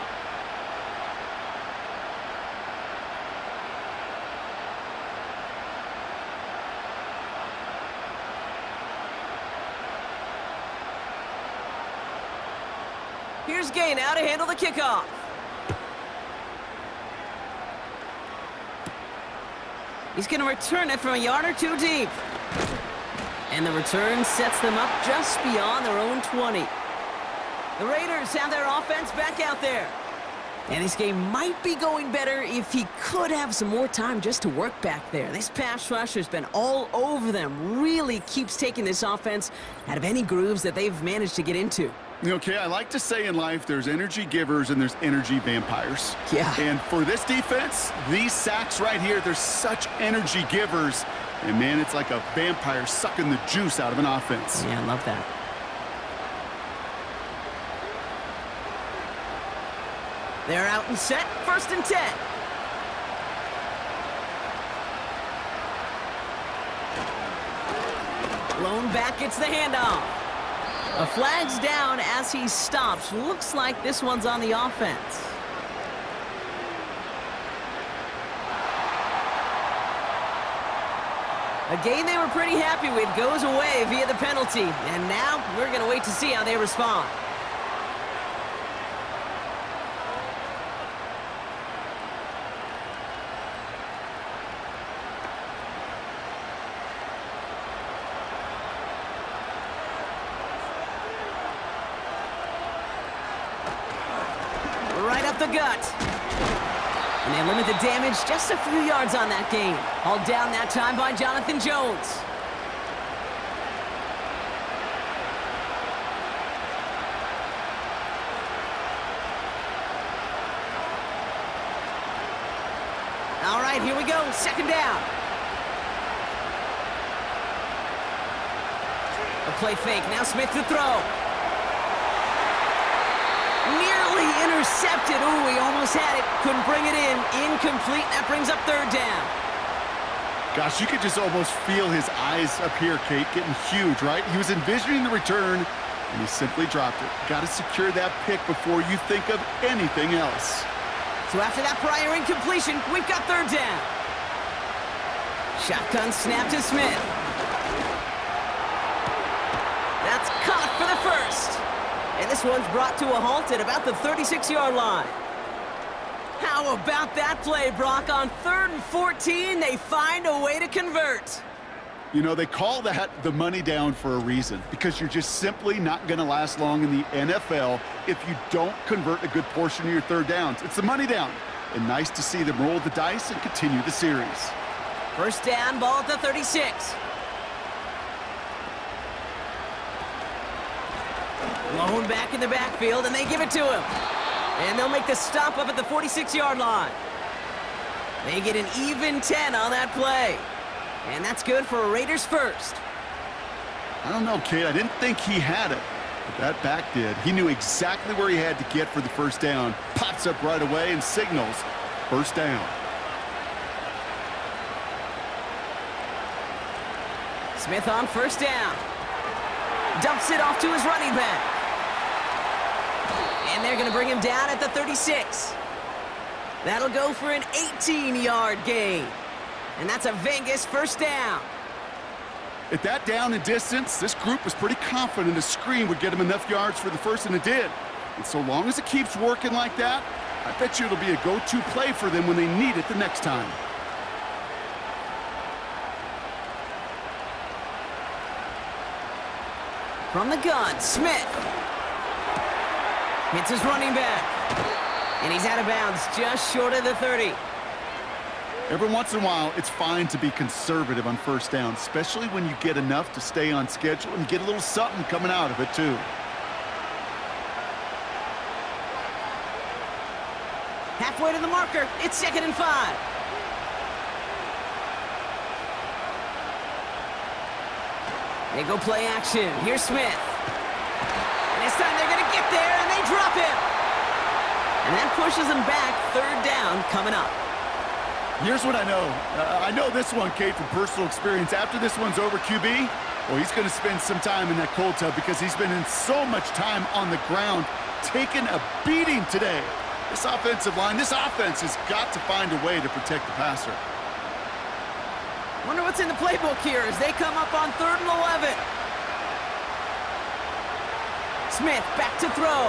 Here's Gay now to handle the kickoff. He's going to return it from a yard or 2 deep. And the return sets them up just beyond their own 20. The Raiders have their offense back out there. And this game might be going better if he could have some more time just to work back there. This pass rush has been all over them. Really keeps taking this offense out of any grooves that they've managed to get into. Okay, I like to say in life there's energy givers and there's energy vampires. Yeah. And for this defense, these sacks right here, they're such energy givers. And, man, it's like a vampire sucking the juice out of an offense. Yeah, I love that. They're out and set, 1st and 10. Lone back gets the handoff. A flag's down as he stops. Looks like this one's on the offense. A game they were pretty happy with goes away via the penalty. And now we're going to wait to see how they respond. Right up the gut. And they limit the damage just a few yards on that game. Hauled down that time by Jonathan Jones. All right, here we go. 2nd down. A play fake. Now Smith to throw. Nearly intercepted. Ooh, he almost had it. Couldn't bring it in. Incomplete. That brings up 3rd down. Gosh, you could just almost feel his eyes up here, Kate, getting huge, right? He was envisioning the return, and he simply dropped it. Got to secure that pick before you think of anything else. So after that prior incompletion, we've got 3rd down. Shotgun snap to Smith. That's caught for the 1st. And this one's brought to a halt at about the 36-yard line. How about that play, Brock? On 3rd and 14, they find a way to convert. You know, they call that the money down for a reason, because you're just simply not going to last long in the NFL if you don't convert a good portion of your 3rd downs. It's the money down. And nice to see them roll the dice and continue the series. 1st down, ball at the 36. Lone back in the backfield, and they give it to him. And they'll make the stop up at the 46-yard line. They get an even 10 on that play. And that's good for a Raiders 1st. I don't know, Kate. I didn't think he had it, but that back did. He knew exactly where he had to get for the 1st down. Pops up right away and signals 1st down. Smith on 1st down. Dumps it off to his running back. And they're going to bring him down at the 36. That'll go for an 18-yard gain. And that's a Vegas 1st down. At that down and distance, this group was pretty confident the screen would get him enough yards for the 1st, and it did. And so long as it keeps working like that, I bet you it'll be a go-to play for them when they need it the next time. From the gun, Smith. Hits his running back. And he's out of bounds just short of the 30. Every once in a while, it's fine to be conservative on 1st down, especially when you get enough to stay on schedule and get a little something coming out of it, too. Halfway to the marker. It's 2nd and 5. They go play action. Here's Smith. And this time they're going to get there, and they drop him. And that pushes them back. 3rd down coming up. Here's what I know. I know this one, Kate, from personal experience. After this one's over, QB, well, he's going to spend some time in that cold tub because he's been in so much time on the ground, taking a beating today. This offensive line, this offense has got to find a way to protect the passer. Wonder what's in the playbook here as they come up on 3rd and 11. Smith back to throw.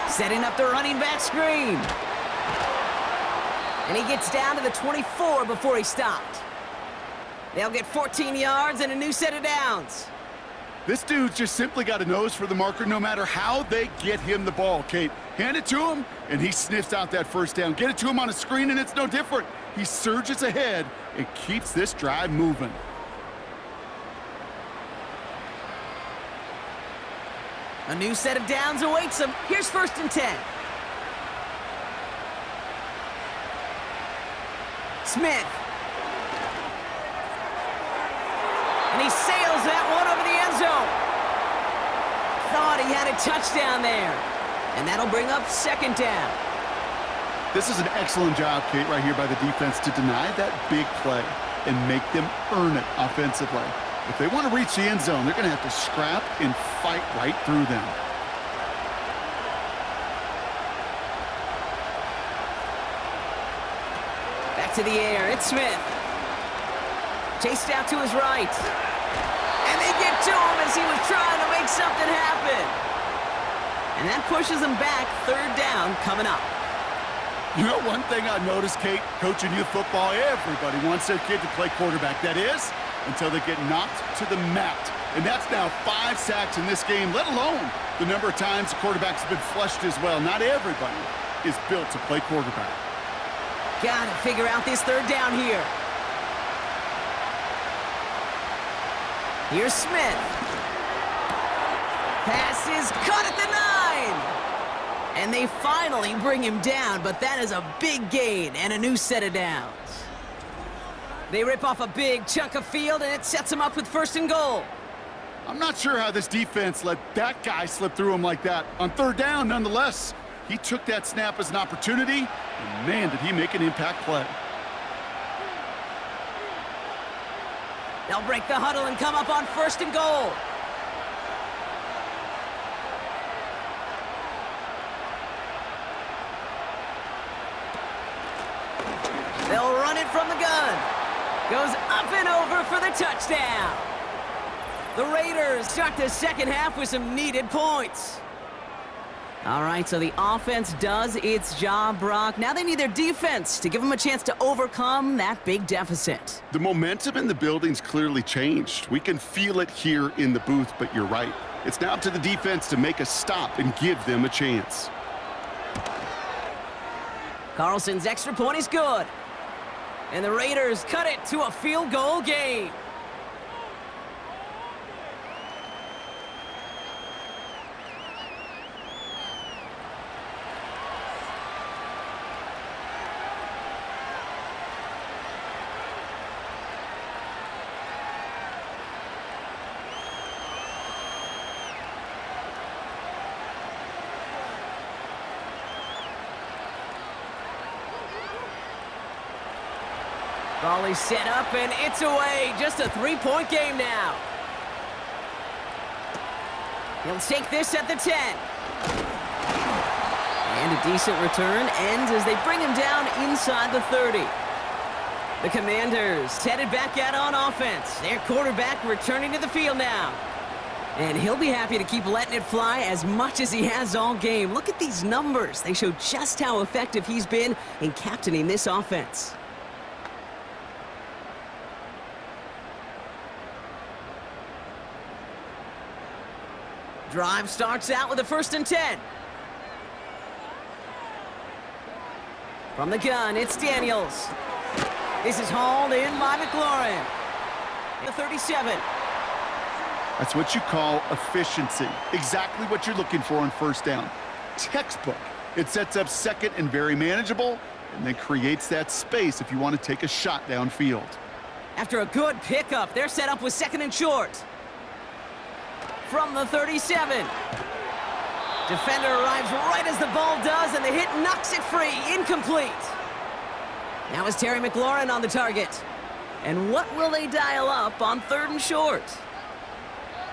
Setting up the running back screen. And he gets down to the 24 before he stopped. They'll get 14 yards and a new set of downs. This dude's just simply got a nose for the marker no matter how they get him the ball, Kate. Hand it to him, and he sniffs out that first down. Get it to him on a screen, and it's no different. He surges ahead and keeps this drive moving. A new set of downs awaits him. Here's 1st and 10. Smith. And he sails that one over the end zone. Thought he had a touchdown there. And that'll bring up 2nd down. This is an excellent job, Kate, right here by the defense to deny that big play and make them earn it offensively. If they want to reach the end zone, they're going to have to scrap and fight right through them. Back to the air, it's Smith. Chased out to his right. And they get to him as he was trying to make something happen. And that pushes him back. 3rd down coming up. You know, one thing I noticed, Kate, coaching youth football, everybody wants their kid to play quarterback. That is, until they get knocked to the mat. And that's now 5 sacks in this game, let alone the number of times the quarterback's been flushed as well. Not everybody is built to play quarterback. Gotta figure out this 3rd down here. Here's Smith. Pass is caught at the 9. And they finally bring him down, but that is a big gain and a new set of downs. They rip off a big chunk of field, and it sets them up with 1st and goal. I'm not sure how this defense let that guy slip through him like that. On 3rd down, nonetheless, he took that snap as an opportunity, and man, did he make an impact play. They'll break the huddle and come up on 1st and goal. They'll run it from the gun. Goes up and over for the touchdown. The Raiders start the 2nd half with some needed points. All right, so the offense does its job, Brock. Now they need their defense to give them a chance to overcome that big deficit. The momentum in the building's clearly changed. We can feel it here in the booth, but you're right. It's now up to the defense to make a stop and give them a chance. Carlson's extra point is good. And the Raiders cut it to a field goal game. Volley set up, and it's away. Just a 3-point game now. He'll take this at the 10. And a decent return ends as they bring him down inside the 30. The Commanders headed back out on offense. Their quarterback returning to the field now. And he'll be happy to keep letting it fly as much as he has all game. Look at these numbers. They show just how effective he's been in captaining this offense. Drive starts out with a 1st and 10. From the gun, it's Daniels. This is hauled in by McLaurin. The 37. That's what you call efficiency. Exactly what you're looking for on 1st down. Textbook. It sets up 2nd and very manageable, and then creates that space if you want to take a shot downfield. After a good pickup, they're set up with 2nd and short. From the 37. Defender arrives right as the ball does, and the hit knocks it free. Incomplete. Now is Terry McLaurin on the target. And what will they dial up on 3rd and short?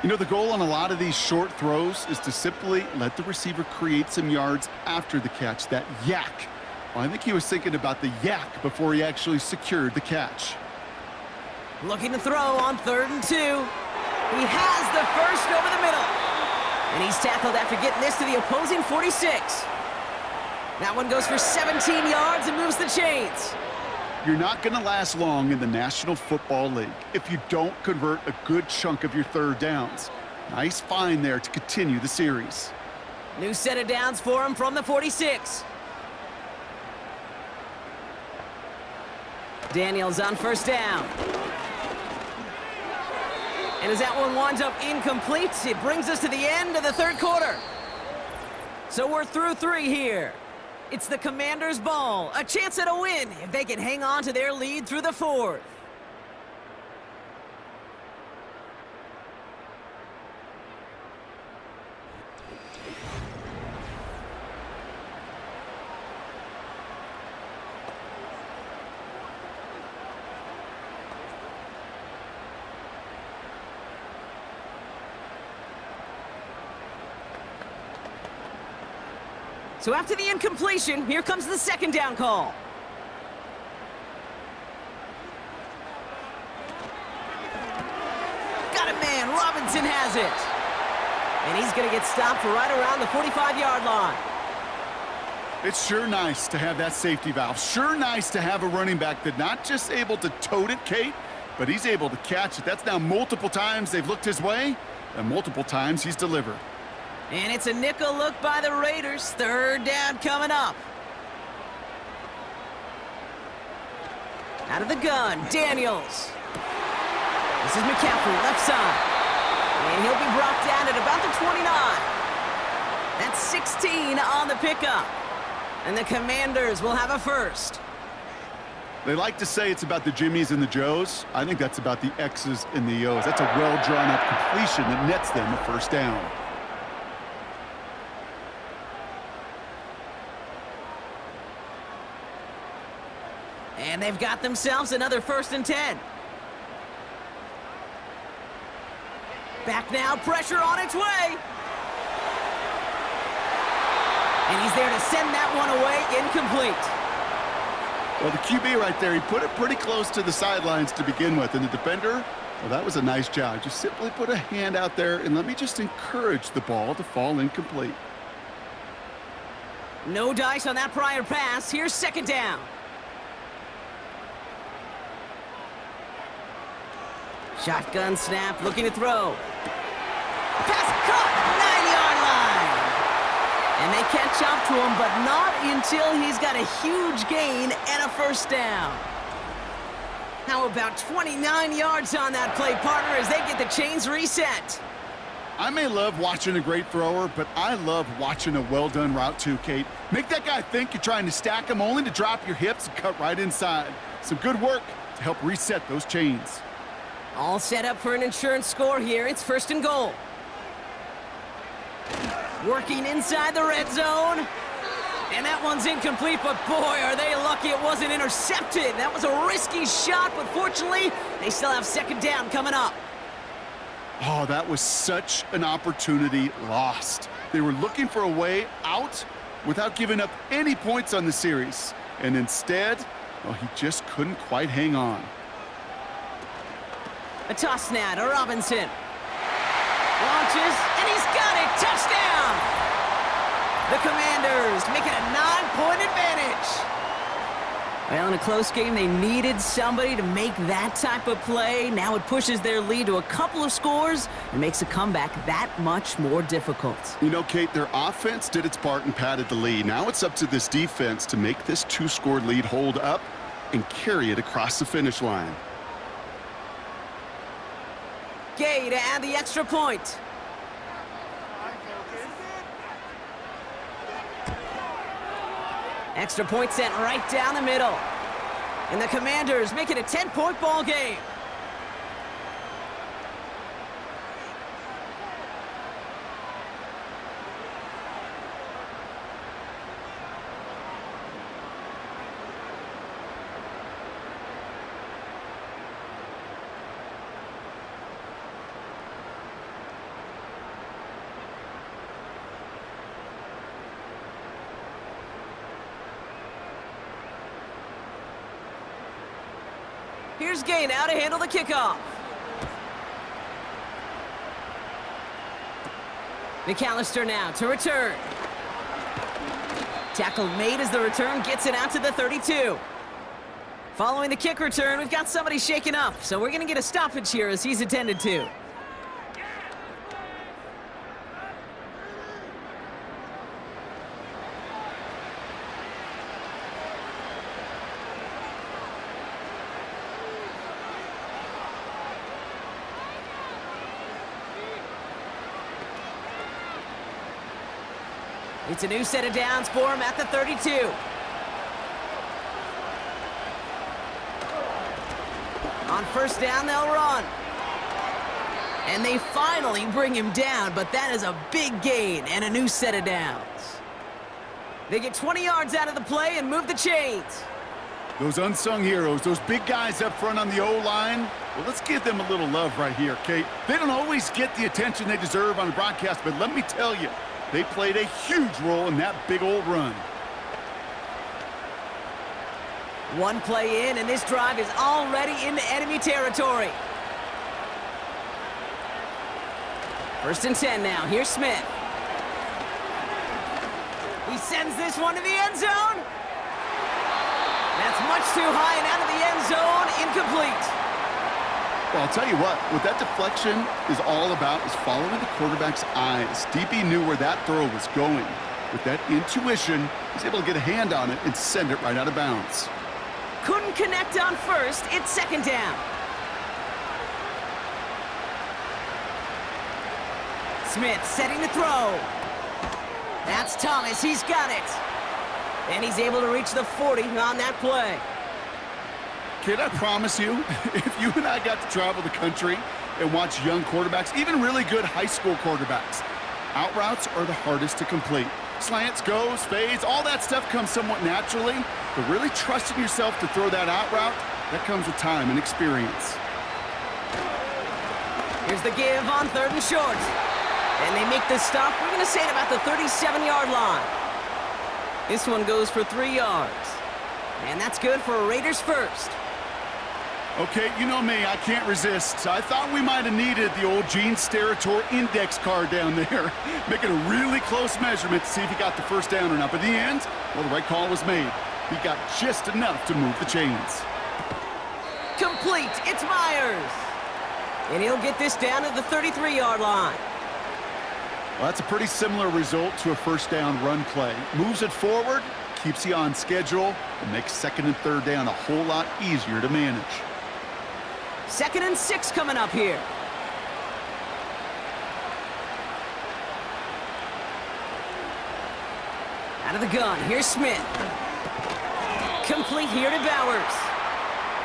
You know, the goal on a lot of these short throws is to simply let the receiver create some yards after the catch, that yak. Well, I think he was thinking about the yak before he actually secured the catch. Looking to throw on 3rd and 2. He has the first over the middle. And he's tackled after getting this to the opposing 46. That one goes for 17 yards and moves the chains. You're not going to last long in the National Football League if you don't convert a good chunk of your 3rd downs. Nice find there to continue the series. New set of downs for him from the 46. Daniels on first down. And as that one winds up incomplete, it brings us to the end of the third quarter. So we're through 3 here. It's the Commanders' ball. A chance at a win if they can hang on to their lead through the 4th. So after the incompletion, here comes the second down call. Got it, man. Robinson has it. And he's going to get stopped right around the 45-yard line. It's sure nice to have that safety valve. Sure nice to have a running back that's not just able to tote it, Kate, but he's able to catch it. That's now multiple times they've looked his way, and multiple times he's delivered. And it's a nickel look by the Raiders. Third down coming up. Out of the gun, Daniels. This is McCaffrey, left side. And he'll be brought down at about the 29. That's 16 on the pickup. And the Commanders will have a first. They like to say it's about the Jimmies and the Joes. I think that's about the X's and the O's. That's a well-drawn-up completion that nets them a first down. And they've got themselves another 1st and 10. Back now, pressure on its way. And he's there to send that one away, incomplete. Well, the QB right there, he put it pretty close to the sidelines to begin with. And the defender, well, that was a nice job. Just simply put a hand out there and let me just encourage the ball to fall incomplete. No dice on that prior pass. Here's second down. Shotgun snap, looking to throw. Pass caught, 9-yard line. And they catch up to him, but not until he's got a huge gain and a first down. How about 29 yards on that play, partner, as they get the chains reset. I may love watching a great thrower, but I love watching a well-done route too, Kate. Make that guy think you're trying to stack him only to drop your hips and cut right inside. Some good work to help reset those chains. All set up for an insurance score here. It's 1st and goal. Working inside the red zone. And that one's incomplete, but boy, are they lucky it wasn't intercepted. That was a risky shot, but fortunately, they still have second down coming up. Oh, that was such an opportunity lost. They were looking for a way out without giving up any points on the series. And instead, well, he just couldn't quite hang on. A toss now to Robinson. Launches, and he's got it! Touchdown! The Commanders make it a 9-point advantage. Well, in a close game, they needed somebody to make that type of play. Now it pushes their lead to a couple of scores and makes a comeback that much more difficult. You know, Kate, their offense did its part and padded the lead. Now it's up to this defense to make this 2-score lead hold up and carry it across the finish line. Gay to add the extra point. Extra point sent right down the middle. And the Commanders make it a 10-point ball game. Here's Gay now to handle the kickoff. McAllister now to return. Tackle made as the return gets it out to the 32. Following the kick return, we've got somebody shaken up, so we're going to get a stoppage here as he's attended to. It's a new set of downs for him at the 32. On first down, they'll run. And they finally bring him down, but that is a big gain and a new set of downs. They get 20 yards out of the play and move the chains. Those unsung heroes, those big guys up front on the O-line, well, let's give them a little love right here, Kate. They don't always get the attention they deserve on the broadcast, but let me tell you, they played a huge role in that big old run. One play in, and this drive is already into enemy territory. First and 10 now. Here's Smith. He sends this one to the end zone. That's much too high and out of the end zone. Incomplete. Well, I'll tell you what that deflection is all about is following the quarterback's eyes. DB knew where that throw was going. With that intuition, he's able to get a hand on it and send it right out of bounds. Couldn't connect on first. It's second down. Smith setting the throw. That's Thomas. He's got it. And he's able to reach the 40 on that play. Kid, I promise you, if you and I got to travel the country and watch young quarterbacks, even really good high school quarterbacks, out routes are the hardest to complete. Slants, goes, fades, all that stuff comes somewhat naturally, but really trusting yourself to throw that out route, that comes with time and experience. Here's the give on third and short. And they make the stop, we're going to say at about the 37-yard line. This one goes for 3 yards. And that's good for a Raiders first. Okay, you know me, I can't resist. I thought we might have needed the old Gene Steratore index card down there, making a really close measurement to see if he got the first down or not. But in the end, well, the right call was made. He got just enough to move the chains. Complete, it's Myers. And he'll get this down to the 33-yard line. Well, that's a pretty similar result to a first down run play. Moves it forward, keeps you on schedule, and makes second and third down a whole lot easier to manage. 2nd and 6 coming up here. Out of the gun, here's Smith. Complete here to Bowers.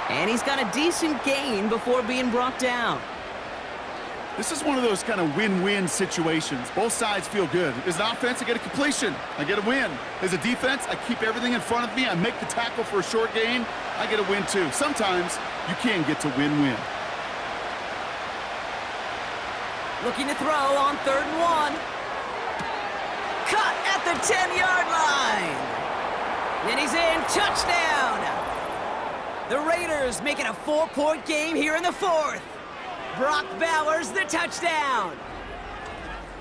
And he's got a decent gain before being brought down. This is one of those kind of win-win situations. Both sides feel good. As an offense, I get a completion. I get a win. As a defense, I keep everything in front of me. I make the tackle for a short gain. I get a win, too. Sometimes you can get to win-win. Looking to throw on 3rd and 1. Cut at the 10-yard line. And he's in. Touchdown. The Raiders make it a 4-point game here in the 4th. Brock Bowers, the touchdown.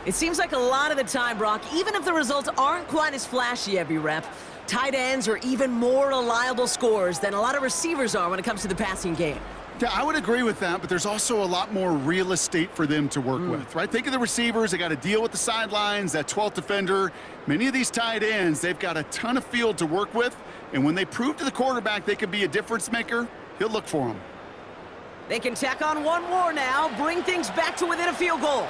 It seems like a lot of the time, Brock, even if the results aren't quite as flashy every rep, tight ends are even more reliable scorers than a lot of receivers are when it comes to the passing game. Yeah, I would agree with that, but there's also a lot more real estate for them to work with, right? Think of the receivers. They got to deal with the sidelines, that 12th defender. Many of these tight ends, they've got a ton of field to work with, and when they prove to the quarterback they can be a difference maker, he'll look for them. They can tack on one more now, bring things back to within a field goal.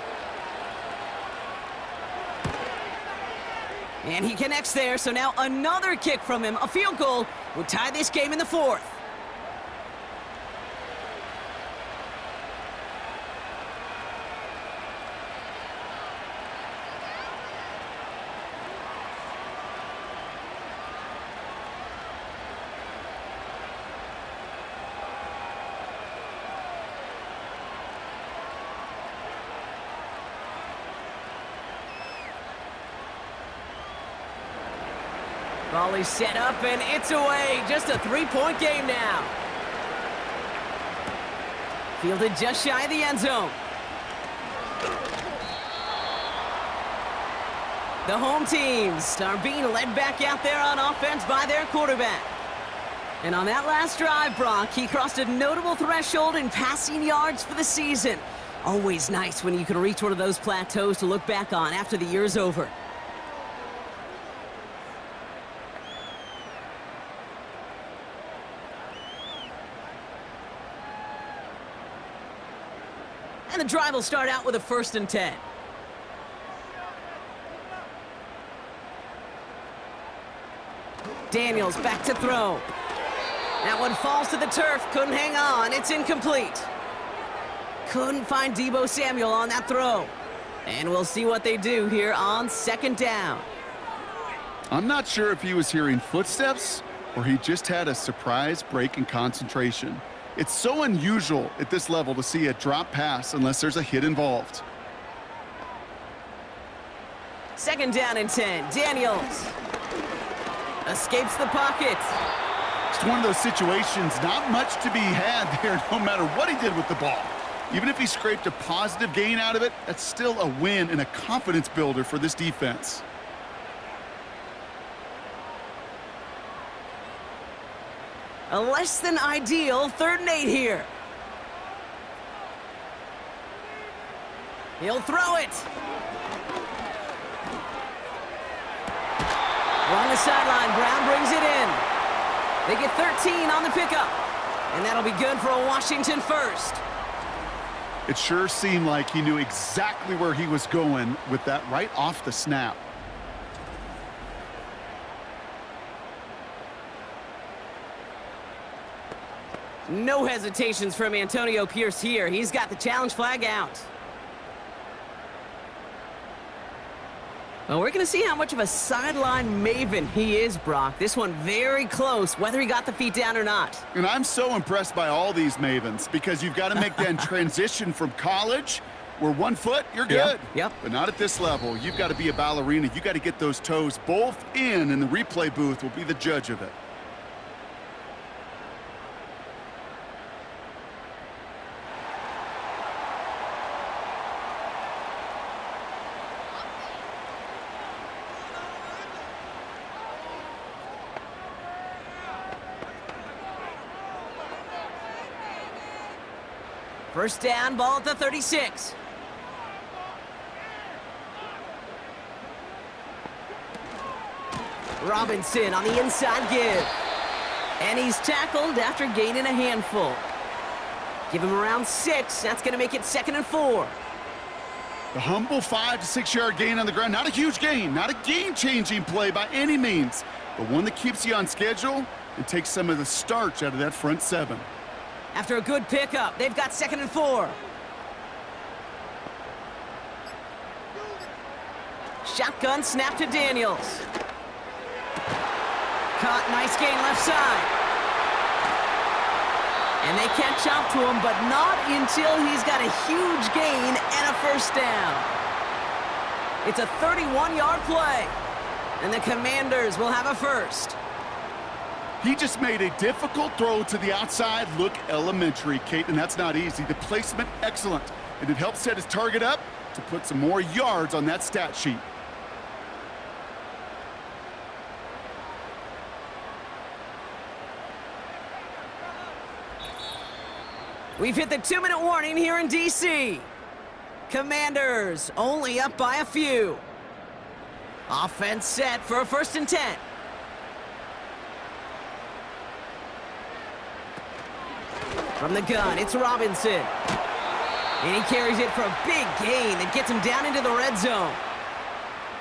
And he connects there, so now another kick from him. A field goal would tie this game in the 4th. Volley set up, and it's away. Just a 3-point game now. Fielded just shy of the end zone. The home teams are being led back out there on offense by their quarterback. And on that last drive, Brock, he crossed a notable threshold in passing yards for the season. Always nice when you can reach one of those plateaus to look back on after the year's over. And the drive will start out with a 1st and 10. Daniels back to throw. That one falls to the turf. Couldn't hang on. It's incomplete. Couldn't find Deebo Samuel on that throw. And we'll see what they do here on second down. I'm not sure if he was hearing footsteps or he just had a surprise break in concentration. It's so unusual at this level to see a drop pass unless there's a hit involved. Second down and 10. Daniels escapes the pocket. It's one of those situations, not much to be had there no matter what he did with the ball. Even if he scraped a positive gain out of it, that's still a win and a confidence builder for this defense. A less than ideal 3rd and 8 here. He'll throw it. Along the sideline, Brown brings it in. They get 13 on the pickup. And that'll be good for a Washington first. It sure seemed like he knew exactly where he was going with that right off the snap. No hesitations from Antonio Pierce here. He's got the challenge flag out. Well, we're going to see how much of a sideline maven he is, Brock. This one very close, whether he got the feet down or not. And I'm so impressed by all these mavens because you've got to make that transition from college where 1 foot, you're good. Yep. But not at this level. You've got to be a ballerina. You've got to get those toes both in, and the replay booth will be the judge of it. First down, ball at the 36. Robinson on the inside give. And he's tackled after gaining a handful. Give him around 6. That's going to make it 2nd and 4. The humble 5 to 6 yard gain on the ground. Not a huge gain, not a game-changing play by any means, but one that keeps you on schedule and takes some of the starch out of that front 7. After a good pickup, they've got 2nd and 4. Shotgun snap to Daniels. Caught, nice gain left side. And they catch up to him, but not until he's got a huge gain and a first down. It's a 31-yard play, and the Commanders will have a first. He just made a difficult throw to the outside look elementary, Kate, and that's not easy. The placement, excellent. And it helped set his target up to put some more yards on that stat sheet. We've hit the 2-minute warning here in D.C. Commanders only up by a few. Offense set for a 1st and 10. From the gun, it's Robinson. And he carries it for a big gain that gets him down into the red zone.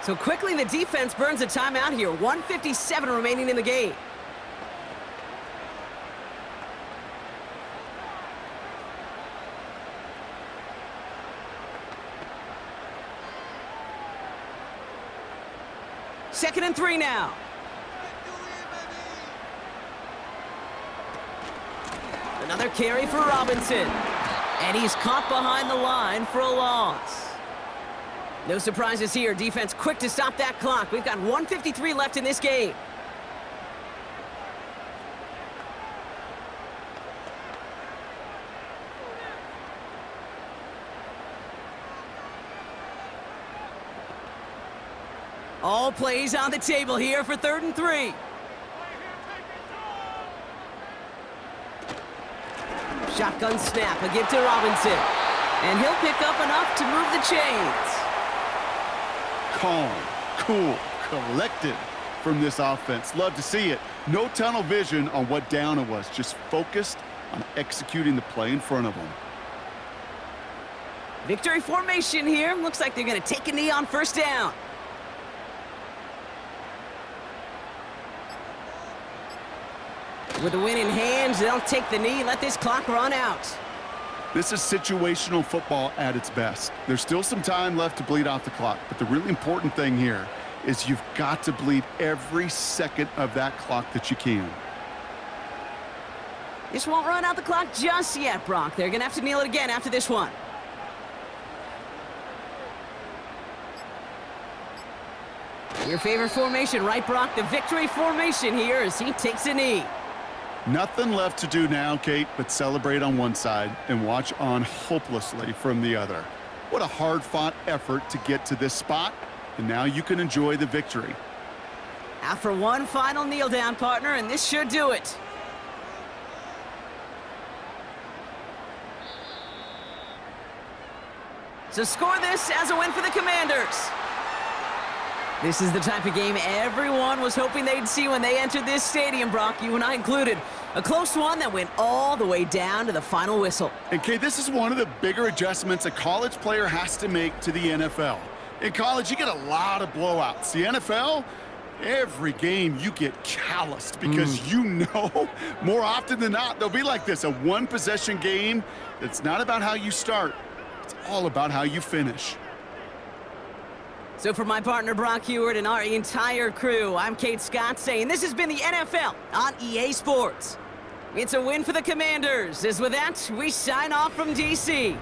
So quickly the defense burns a timeout here. 1:57 remaining in the game. Second and 3 now. Another carry for Robinson. And he's caught behind the line for a loss. No surprises here. Defense quick to stop that clock. We've got 1:53 left in this game. All plays on the table here for 3rd and 3. Shotgun snap, a give to Robinson. And he'll pick up enough to move the chains. Calm, cool, collected from this offense. Love to see it. No tunnel vision on what down it was. Just focused on executing the play in front of them. Victory formation here. Looks like they're going to take a knee on 1st down. With the win in hand, they'll take the knee and let this clock run out. This is situational football at its best. There's still some time left to bleed off the clock, but the really important thing here is you've got to bleed every second of that clock that you can. This won't run out the clock just yet, Brock. They're going to have to kneel it again after this one. Your favorite formation, right, Brock? The victory formation here as he takes a knee. Nothing left to do now, Kate, but celebrate on one side and watch on hopelessly from the other. What a hard-fought effort to get to this spot, and now you can enjoy the victory. After one final kneel down, partner, and this should do it. So score this as a win for the Commanders. This is the type of game everyone was hoping they'd see when they entered this stadium, Brock, you and I included. A close one that went all the way down to the final whistle. And Kate, this is one of the bigger adjustments a college player has to make to the NFL. In college, you get a lot of blowouts. The NFL, every game you get calloused because you know more often than not they'll be like this, a one-possession game. It's not about how you start. It's all about how you finish. So for my partner Brock Heward and our entire crew, I'm Kate Scott saying this has been the NFL on EA Sports. It's a win for the Commanders. As with that, we sign off from DC.